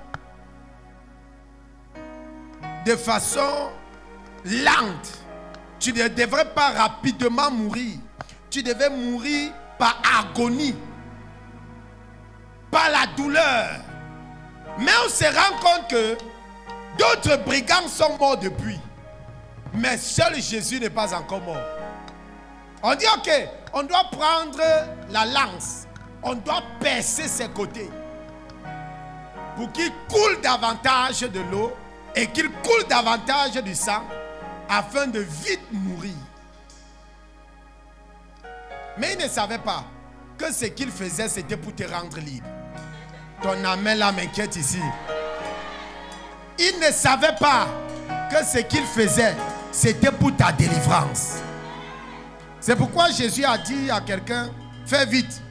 lente. Tu ne devrais pas rapidement mourir. Tu devais mourir par agonie, par la douleur. Mais on se rend compte que d'autres brigands sont morts depuis. Mais seul Jésus n'est pas encore mort. On dit ok, on doit prendre la lance. On doit percer ses côtés. Pour qu'il coule davantage de l'eau et qu'il coule davantage du sang afin de vite mourir. Mais il ne savait pas que ce qu'il faisait, c'était pour te rendre libre. Ton amen là m'inquiète ici. Il ne savait pas que ce qu'il faisait, c'était pour ta délivrance. C'est pourquoi Jésus a dit à quelqu'un, fais vite,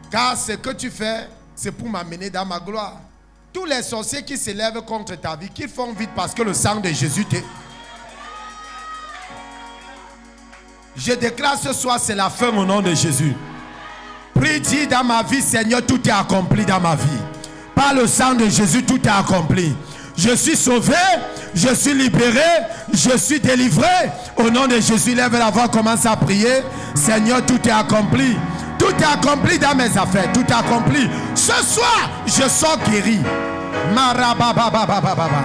car ce que tu fais, c'est pour m'amener dans ma gloire. Tous les sorciers qui s'élèvent contre ta vie, qu'ils font vite parce que le sang de Jésus t'est. Je déclare ce soir, c'est la fin au nom de Jésus. Prie, dis dans ma vie, Seigneur, tout est accompli dans ma vie. Par le sang de Jésus, tout est accompli. Je suis sauvé, je suis libéré, je suis délivré. Au nom de Jésus, lève la voix, commence à prier. Seigneur, tout est accompli. Tout est accompli dans mes affaires. Tout est accompli. Ce soir, je sors guéri. Marababababababa.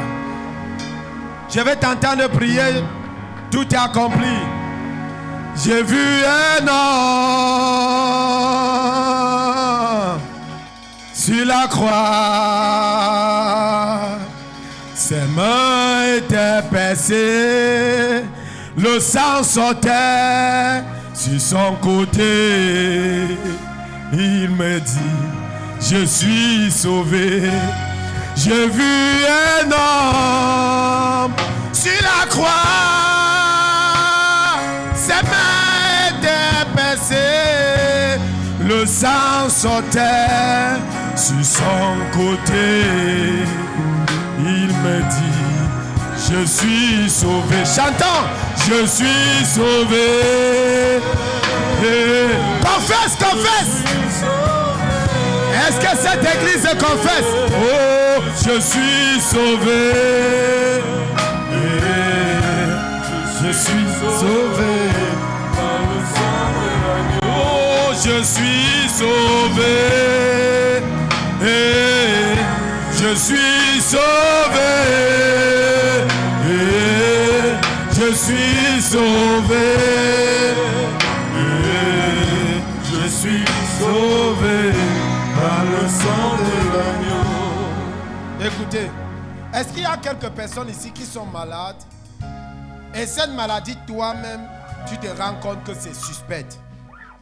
Je vais t'entendre prier. Tout est accompli. J'ai vu un homme sur la croix. Ses mains étaient percées. Le sang sortait sur son côté. Il me dit, je suis sauvé. J'ai vu un homme sur la croix. Ses mains étaient percées. Le sang sortait sur son côté. Il me dit, je suis sauvé. Chantons, je suis sauvé. Confesse, confesse. Est-ce que cette église confesse? Oh, je suis sauvé. Je suis sauvé. Oh, je suis sauvé. Je suis sauvé. Je suis sauvé. Je suis sauvé par le sang de l'agneau. Écoutez, est-ce qu'il y a quelques personnes ici qui sont malades? Et cette maladie, toi-même, tu te rends compte que c'est suspect.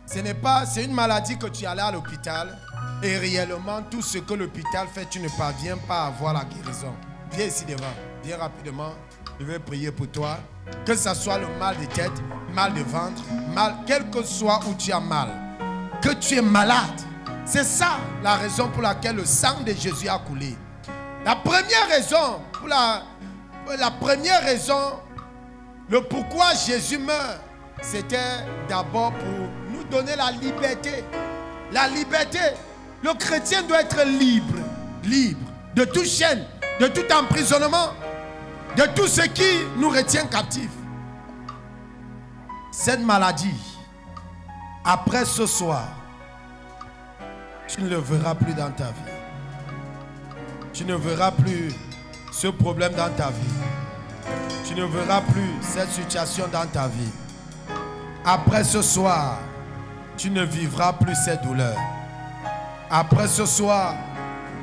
Ce n'est pas, c'est une maladie que tu allais à l'hôpital et réellement, tout ce que l'hôpital fait, tu ne parviens pas à avoir la guérison. Viens ici devant, viens rapidement. Je vais prier pour toi. Que ce soit le mal de tête, mal de ventre, mal, quel que soit où tu as mal, que tu es malade. C'est ça la raison pour laquelle le sang de Jésus a coulé. La première raison, le pourquoi Jésus meurt, c'était d'abord pour nous donner la liberté. La liberté. Le chrétien doit être libre. Libre de toute chaîne, de tout emprisonnement, de tout ce qui nous retient captifs. Cette maladie, après ce soir, tu ne le verras plus dans ta vie. Tu ne verras plus ce problème dans ta vie. Tu ne verras plus cette situation dans ta vie. Après ce soir, tu ne vivras plus ces douleurs. Après ce soir,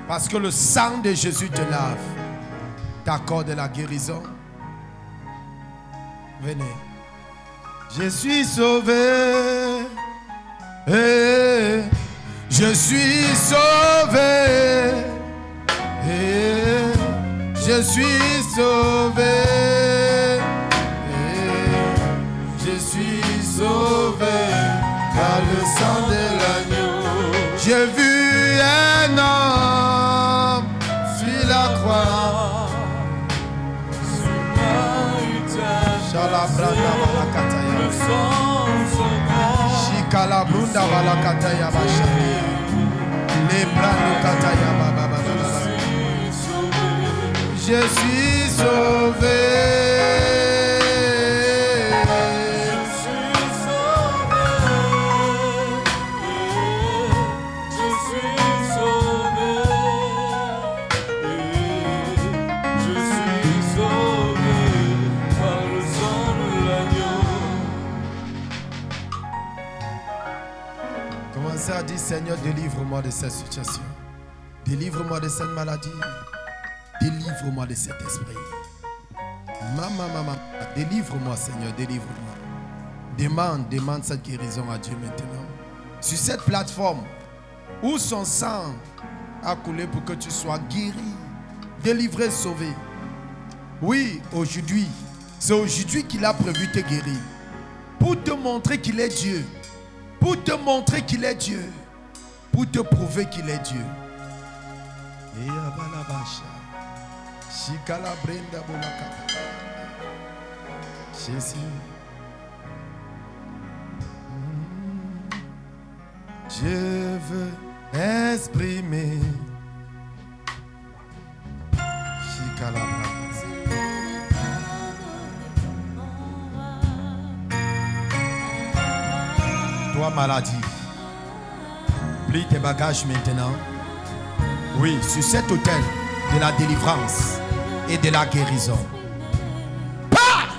parce que le sang de Jésus te lave, t'accorde la guérison. Venez. Je suis sauvé. Je suis sauvé. Je suis sauvé. Je suis sauvé par le sang de l'agneau. J'ai vu un homme sur la croix. Shalabranda balakataya. Shikalabrunda balakataya bashani. Lebrando kataya baba baba. Je suis sauvé. Commencez à dire, Seigneur, délivre-moi de cette situation. Délivre-moi de cette maladie. Délivre-moi de cet esprit. Maman, délivre-moi, Seigneur, délivre-moi. Demande cette guérison à Dieu maintenant. Sur cette plateforme où son sang a coulé pour que tu sois guéri, délivré, sauvé. Oui, aujourd'hui, c'est aujourd'hui qu'il a prévu te guérir. Pour te montrer qu'il est Dieu. Pour te montrer qu'il est Dieu. Pour te prouver qu'il est Dieu. Jésus. Je veux exprimer. Toi, maladie, plie tes bagages maintenant. Oui, sur cet autel de la délivrance et de la guérison. Pars!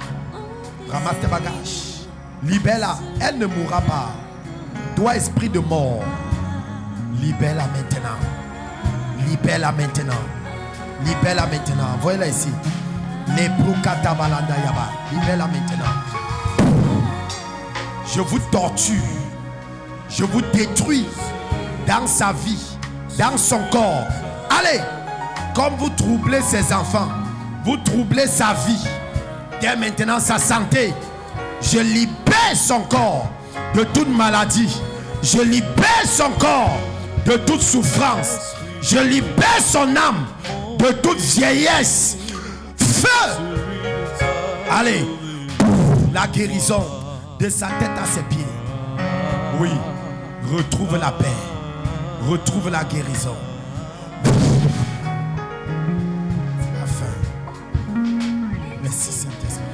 Ramasse tes bagages. Libère-la. Elle ne mourra pas. Toi, esprit de mort, libère-la maintenant. Libère-la maintenant. Libère-la maintenant. Voyez-la ici. Libère-la maintenant. Je vous torture. Je vous détruis dans sa vie, dans son corps. Allez, comme vous troublez ses enfants, vous troublez sa vie. Dès maintenant, sa santé. Je libère son corps de toute maladie. Je libère son corps de toute souffrance. Je libère son âme de toute vieillesse. Feu! Allez, la guérison de sa tête à ses pieds. Oui, retrouve la paix. Retrouve la guérison. La fin. Merci Saint-Esprit.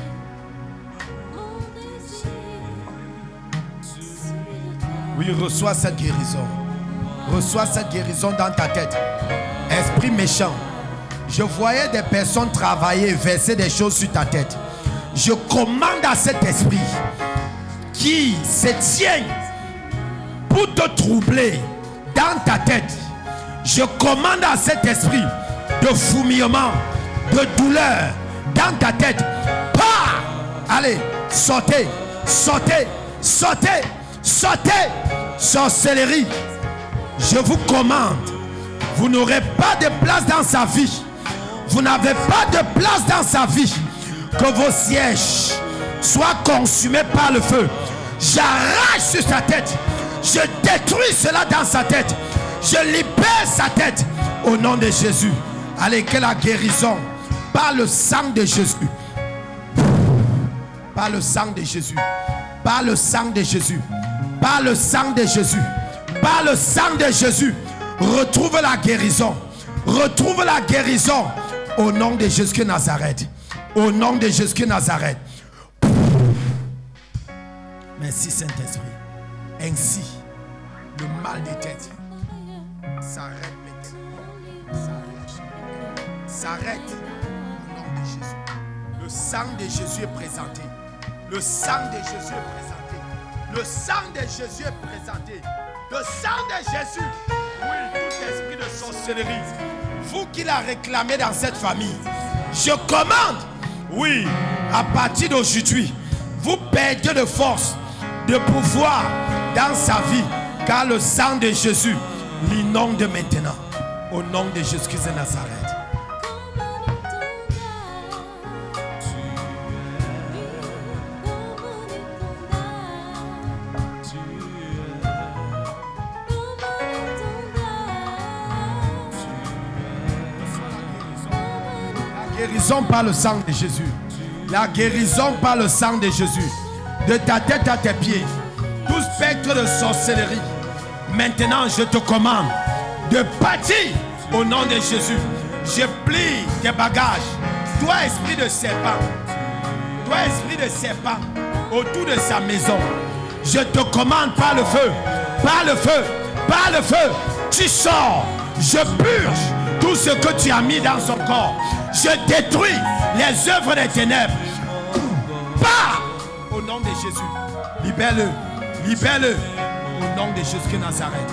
Oui, reçois cette guérison. Reçois cette guérison dans ta tête. Esprit méchant. Je voyais des personnes travailler, verser des choses sur ta tête. Je commande à cet esprit qui se tient pour te troubler dans ta tête. Je commande à cet esprit de fourmillement, de douleur dans ta tête. Pars! Allez, sautez, sautez, sautez, sautez. Sorcellerie, je vous commande, vous n'aurez pas de place dans sa vie. Vous n'avez pas de place dans sa vie. Que vos sièges soient consumés par le feu. J'arrache sur sa tête. Je détruis cela dans sa tête. Je libère sa tête au nom de Jésus. Allez, que la guérison par le sang de Jésus. Par le sang de Jésus. Par le sang de Jésus. Par le sang de Jésus. Par le sang de Jésus. Retrouve la guérison. Retrouve la guérison. Au nom de Jésus de Nazareth. Au nom de Jésus de Nazareth. Merci Saint-Esprit. Ainsi, le mal des têtes s'arrête maintenant. S'arrête au nom de Jésus. Le sang de Jésus est présenté. Le sang de Jésus est présenté. Le sang de Jésus est présenté. Le sang de Jésus. Oui, tout esprit de sorcellerie. Vous qui l'a réclamé dans cette famille. Je commande. Oui, à partir d'aujourd'hui, vous perdez de force, de pouvoir dans sa vie. Car le sang de Jésus l'inonde maintenant. Au nom de Jésus-Christ de Nazareth. La guérison par le sang de Jésus. La guérison par le sang de Jésus. De ta tête à tes pieds. Tout spectre de sorcellerie. Maintenant, je te commande de partir au nom de Jésus. Je plie tes bagages. Toi, esprit de serpent. Toi, esprit de serpent. Autour de sa maison. Je te commande par le feu. Par le feu. Par le feu. Tu sors. Je purge tout ce que tu as mis dans son corps. Je détruis les œuvres des ténèbres. Pars au nom de Jésus. Libère-le. Libère-le. Au nom de Jésus de Nazareth.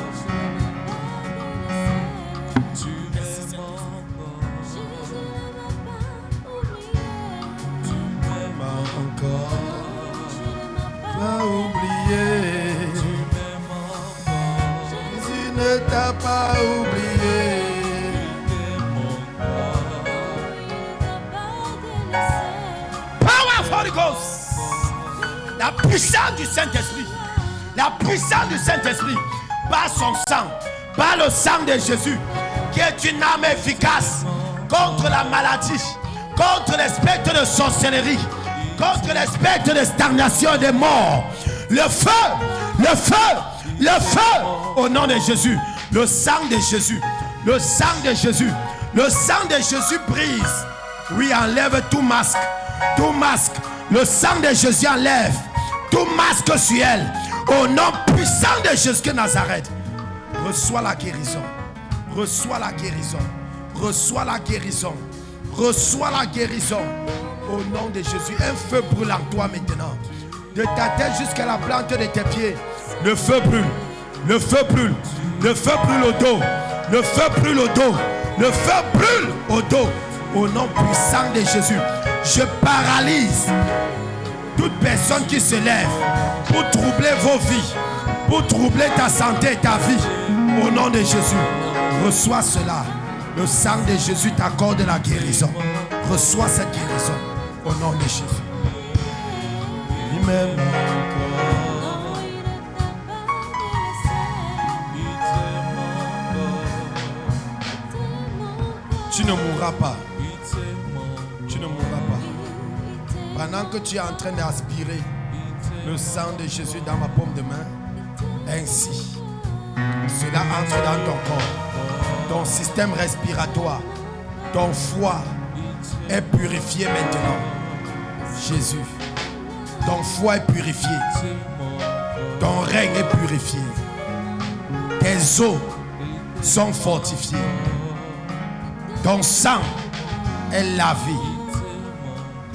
Pas oublié, Jésus ne t'a pas oublié. Power of Holy Ghost. La puissance du Saint-Esprit. La puissance du Saint-Esprit. Par son sang. Par le sang de Jésus. Qui est une arme efficace contre la maladie. Contre les spectres de sorcellerie. Contre les spectres de stagnation et de mort. Le feu. Le feu. Le feu. Au nom de Jésus. Le sang de Jésus. Le sang de Jésus. Le sang de Jésus brise. Oui, enlève tout masque. Tout masque. Le sang de Jésus enlève tout masque sur elle. Au nom puissant de Jésus de Nazareth. Reçois la guérison. Reçois la guérison. Reçois la guérison. Reçois la guérison. Au nom de Jésus. Un feu brûle en toi maintenant. De ta tête jusqu'à la plante de tes pieds. Le feu brûle. Le feu brûle. Le feu brûle au dos. Le feu brûle au dos. Le feu brûle au dos. Au nom puissant de Jésus. Je paralyse toute personne qui se lève pour troubler vos vies, pour troubler ta santé et ta vie. Au nom de Jésus, reçois cela. Le sang de Jésus t'accorde la guérison. Reçois cette guérison. Au nom de Jésus. Il m'aime encore. Tu ne mourras pas. Tu ne mourras pas. Pendant que tu es en train d'aspirer le sang de Jésus dans ma paume de main, ainsi, cela entre dans ton corps. Ton système respiratoire, ton foie est purifié maintenant. Jésus, ton foie est purifié. Ton règne est purifié. Tes os sont fortifiés. Ton sang est lavé.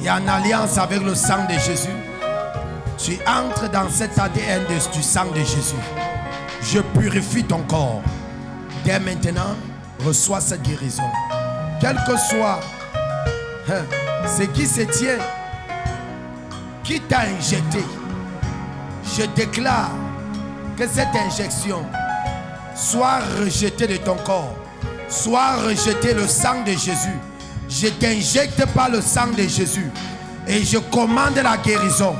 Et en alliance avec le sang de Jésus, tu entres dans cet ADN du sang de Jésus. Je purifie ton corps. Dès maintenant, reçois cette guérison. Quel que soit ce qui se tient, qui t'a injecté, je déclare que cette injection soit rejetée de ton corps. Soit rejeté le sang de Jésus. Je t'injecte par le sang de Jésus. Et je commande la guérison.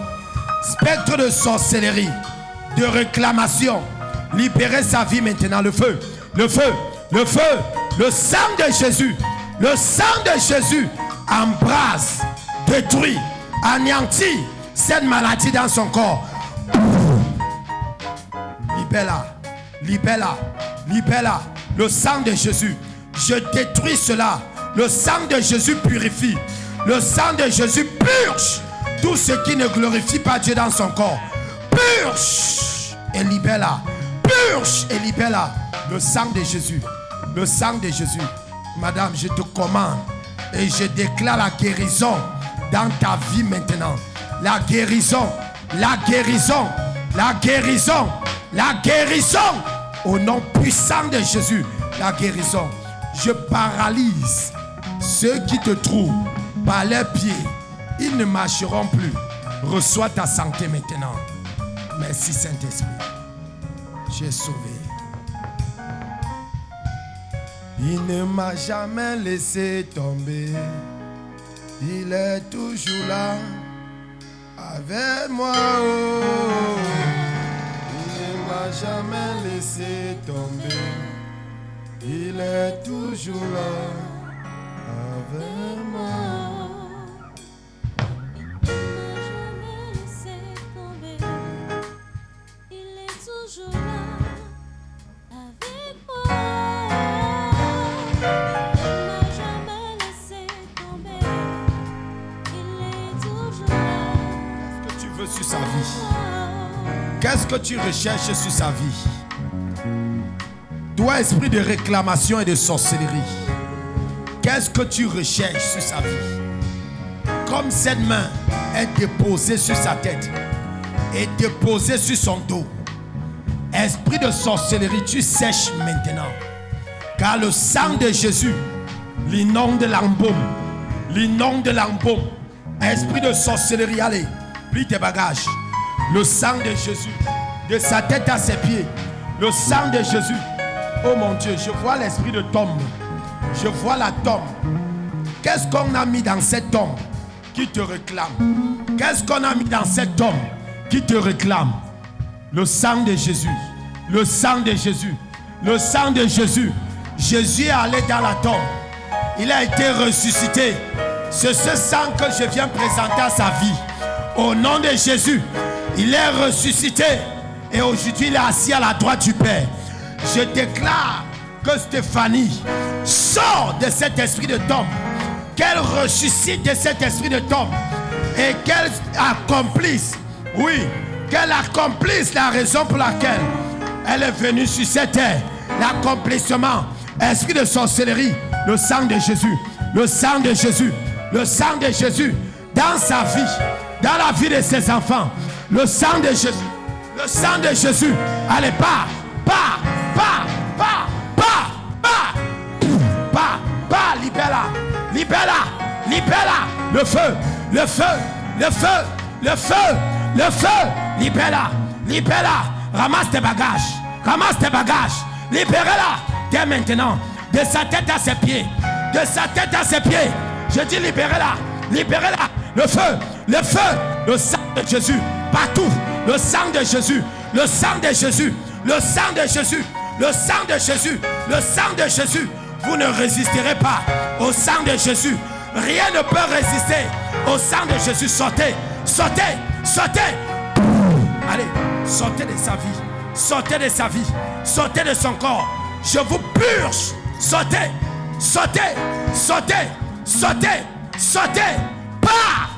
Spectre de sorcellerie, de réclamation, libérez sa vie maintenant. Le feu, le feu, le feu, le sang de Jésus. Le sang de Jésus embrase, détruit, anéantit cette maladie dans son corps. Libère-la, libère-la, libère-la. Le sang de Jésus, je détruis cela. Le sang de Jésus purifie. Le sang de Jésus purge tout ce qui ne glorifie pas Dieu dans son corps. Purge et libère-la. Purge et libère-la. Le sang de Jésus. Le sang de Jésus. Madame, je te commande et je déclare la guérison dans ta vie maintenant. La guérison. La guérison. La guérison. La guérison. Au nom puissant de Jésus, la guérison. Je paralyse ceux qui te trouvent par leurs pieds. Ils ne marcheront plus. Reçois ta santé maintenant. Merci Saint-Esprit. Tu es sauvé. Il ne m'a jamais laissé tomber. Il est toujours là avec moi. Oh. Il ne m'a jamais laissé tomber. Il est toujours là avec moi. Sur sa vie. Qu'est-ce que tu recherches sur sa vie? Toi, esprit de réclamation et de sorcellerie, qu'est-ce que tu recherches sur sa vie? Comme cette main est déposée sur sa tête et déposée sur son dos, Esprit de sorcellerie, tu sèches maintenant. Car le sang de Jésus l'inonde l'embaume. L'inonde l'embaume. Esprit de sorcellerie, allez, plie tes bagages. Le sang de Jésus, de sa tête à ses pieds. Le sang de Jésus. Oh mon Dieu, je vois l'esprit de tombe. Je vois la tombe. Qu'est-ce qu'on a mis dans cette tombe qui te réclame? Qu'est-ce qu'on a mis dans cette tombe qui te réclame? Le sang de Jésus. Le sang de Jésus. Le sang de Jésus. Jésus est allé dans la tombe. Il a été ressuscité. C'est ce sang que je viens présenter à sa vie. Au nom de Jésus, il est ressuscité. Et aujourd'hui, il est assis à la droite du Père. Je déclare que Stéphanie sort de cet esprit de tombe. Qu'elle ressuscite de cet esprit de tombe. Et qu'elle accomplisse, oui, qu'elle accomplisse la raison pour laquelle elle est venue sur cette terre. L'accomplissement. Esprit de sorcellerie. Le sang de Jésus. Le sang de Jésus. Le sang de Jésus. Dans sa vie. Dans la vie de ses enfants. Le sang de Jésus. Le sang de Jésus. Allez, pars. Pars. Pars. Pars. Pars. Pars. Pars. Pars. Libère-la. Libère-la. Libère-la. Le feu. Le feu. Le feu. Le feu. Le feu. Libère-la. Libère-la. Ramasse tes bagages. Ramasse tes bagages. Libérez-la. Dès maintenant. De sa tête à ses pieds. De sa tête à ses pieds. Je dis libérez-la. Libérez-la. Le feu. Le feu. Le sang de Jésus. Partout. Le sang de Jésus. Le sang de Jésus. Le sang de Jésus. Le sang de Jésus. Le sang de Jésus. Vous ne résisterez pas au sang de Jésus. Rien ne peut résister au sang de Jésus. Sortez. Sortez. Sortez. Allez. Sortez de sa vie. Sortez de sa vie. Sortez de son corps. Je vous purge. Sortez. Sortez. Sortez. Sortez. Sortez. Pars.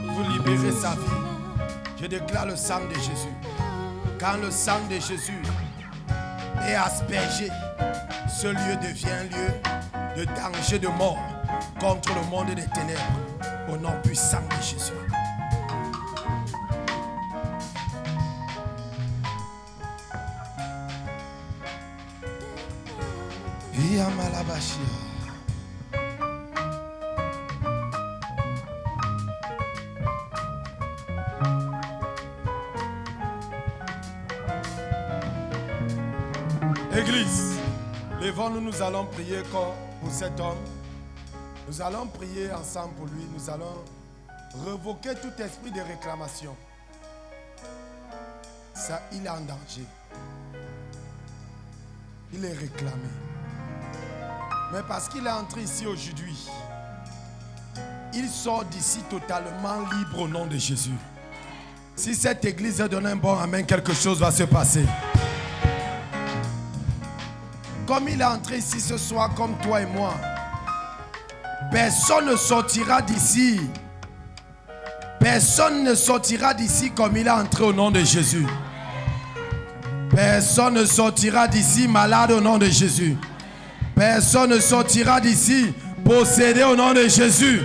Vous libérez sa vie. Je déclare le sang de Jésus. Quand le sang de Jésus est aspergé, ce lieu devient un lieu de danger de mort contre le monde des ténèbres. Au nom puissant de Jésus. Église, levons-nous, nous allons prier pour cet homme. Nous allons prier ensemble pour lui. Nous allons révoquer tout esprit de réclamation. Ça, il est en danger. Il est réclamé. Mais parce qu'il est entré ici aujourd'hui, il sort d'ici totalement libre au nom de Jésus. Si cette église donne un bon amen, quelque chose va se passer. Comme il est entré ici ce soir, comme toi et moi, personne ne sortira d'ici. Personne ne sortira d'ici comme il est entré au nom de Jésus. Personne ne sortira d'ici malade au nom de Jésus. Personne ne sortira d'ici possédé au nom de Jésus.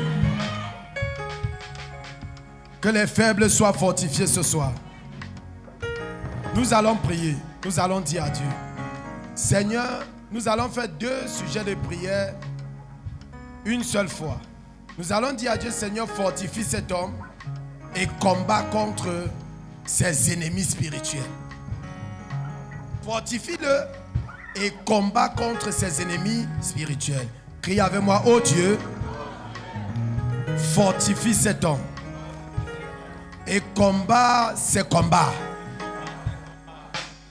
Que les faibles soient fortifiés ce soir. Nous allons prier. Nous allons dire à Dieu. Seigneur, nous allons faire 2 sujets de prière une seule fois. Nous allons dire à Dieu, Seigneur, fortifie cet homme et combat contre ses ennemis spirituels. Fortifie-le et combat contre ses ennemis spirituels. Crie avec moi, oh Dieu, fortifie cet homme et combat ses combats.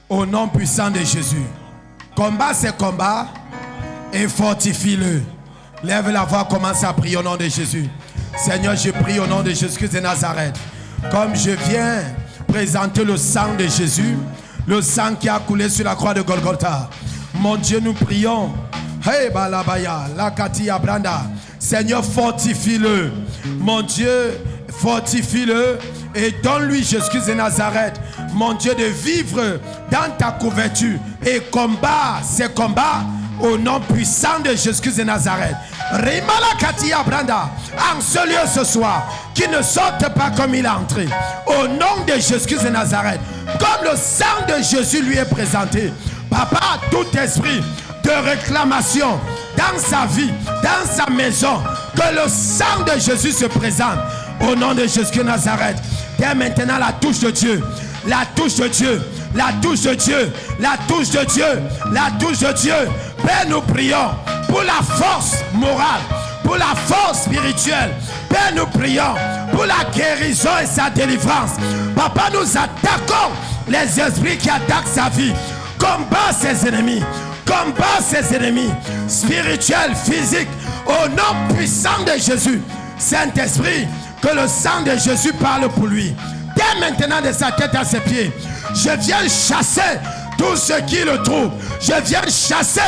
Au nom puissant de Jésus. Combat ses combats et fortifie-le. Lève la voix, commence à prier au nom de Jésus. Seigneur, je prie au nom de Jésus de Nazareth. Comme je viens présenter le sang de Jésus, le sang qui a coulé sur la croix de Golgotha. Mon Dieu, nous prions. Hey, balabaya, lakatia branda. Seigneur, fortifie-le. Mon Dieu, fortifie-le et donne-lui, Jésus de Nazareth, mon Dieu, de vivre dans ta couverture et combat ses combats Au nom puissant de Jésus de Nazareth. Rimala Katia Branda. En ce lieu ce soir, qui ne sorte pas comme il est entré. Au nom de Jésus de Nazareth. Comme le sang de Jésus lui est présenté. Papa, tout esprit de réclamation dans sa vie, dans sa maison, que le sang de Jésus se présente. Au nom de Jésus de Nazareth. Dès maintenant la touche de Dieu. La touche de Dieu. La touche de Dieu. La touche de Dieu. La touche de Dieu. Père, nous prions pour la force morale, pour la force spirituelle. Père, nous prions pour la guérison et sa délivrance. Papa, nous attaquons les esprits qui attaquent sa vie. Combat ses ennemis. Combat ses ennemis spirituels, physiques. Au nom puissant de Jésus. Saint-Esprit, que le sang de Jésus parle pour lui. Dès maintenant de sa tête à ses pieds, je viens chasser tout ce qui le trouble. Je viens chasser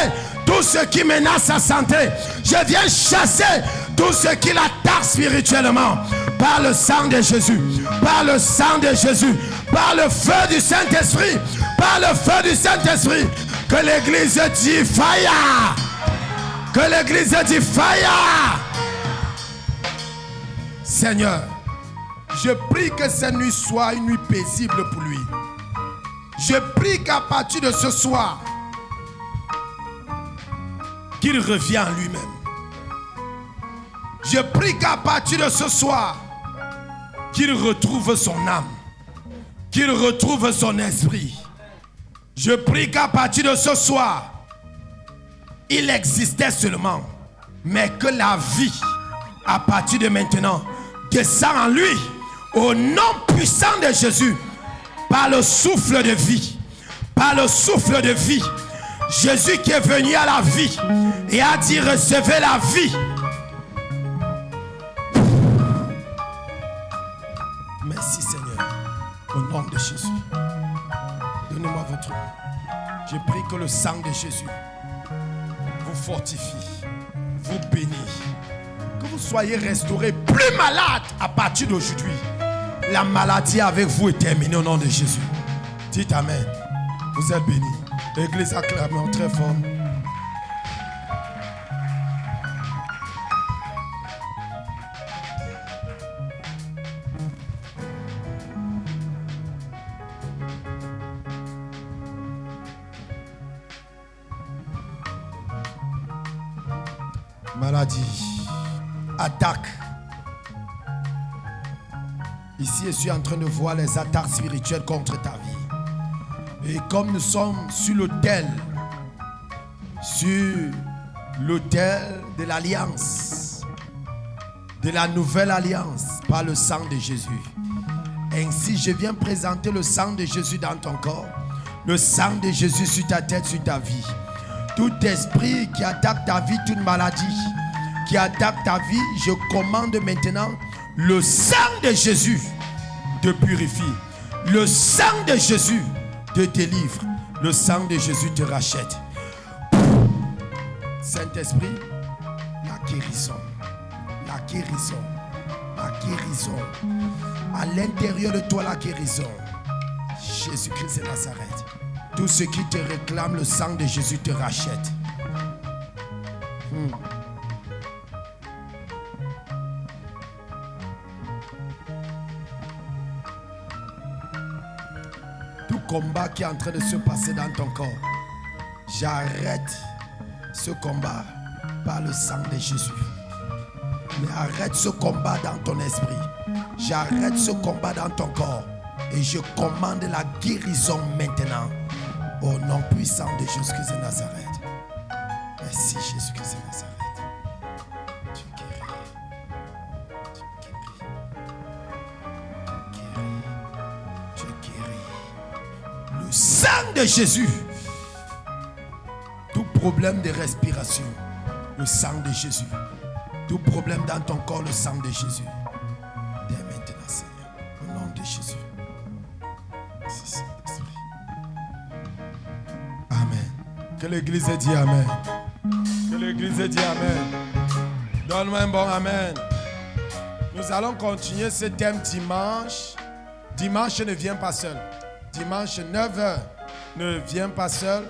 tout ce qui menace sa santé. Je viens chasser tout ce qui l'attaque spirituellement. Par le sang de Jésus. Par le sang de Jésus. Par le feu du Saint-Esprit. Par le feu du Saint-Esprit. Que l'église dit fire. Que l'église dit fire. Seigneur, je prie que cette nuit soit une nuit paisible pour lui. Je prie qu'à partir de ce soir, qu'il revienne en lui-même. Je prie qu'à partir de ce soir, qu'il retrouve son âme, qu'il retrouve son esprit. Je prie qu'à partir de ce soir, il existait seulement, mais que la vie, à partir de maintenant, descend en lui, au nom puissant de Jésus, par le souffle de vie, par le souffle de vie. Jésus qui est venu à la vie et a dit recevez la vie. Merci Seigneur, au nom de Jésus. Donnez-moi votre nom. Je prie que le sang de Jésus vous fortifie, vous bénisse. Que vous soyez restaurés plus malades à partir d'aujourd'hui. La maladie avec vous est terminée au nom de Jésus. Dites Amen. Vous êtes bénis. L'église acclame très fort. Maladie, attaque. Ici, je suis en train de voir les attaques spirituelles contre ta vie. Et comme nous sommes sur l'autel de l'alliance, de la nouvelle alliance par le sang de Jésus. Ainsi, je viens présenter le sang de Jésus dans ton corps, le sang de Jésus sur ta tête, sur ta vie. Tout esprit qui attaque ta vie, toute maladie qui attaque ta vie, je commande maintenant le sang de Jésus te purifie. Le sang de Jésus te délivre. Le sang de Jésus te rachète. Saint-Esprit, la guérison. La guérison. La guérison. À l'intérieur de toi, la guérison. Jésus-Christ de Nazareth. Tout ce qui te réclame, le sang de Jésus te rachète. Tout combat qui est en train de se passer dans ton corps, j'arrête ce combat par le sang de Jésus. Mais arrête ce combat dans ton esprit. J'arrête ce combat dans ton corps. Et je commande la guérison maintenant. Au nom puissant de Jésus-Christ de Nazareth. Merci Jésus-Christ de Nazareth. Tu guéris. Tu guéris. Tu guéris. Le sang de Jésus. Tout problème de respiration, le sang de Jésus. Tout problème dans ton corps, le sang de Jésus. Dès maintenant, Seigneur, au nom de Jésus. Merci, Saint-Esprit. Amen. Que l'église dit Amen. Que l'église dit Amen. Donne-moi un bon Amen. Nous allons continuer ce thème dimanche. Dimanche ne vient pas seul. Dimanche 9h ne vient pas seul.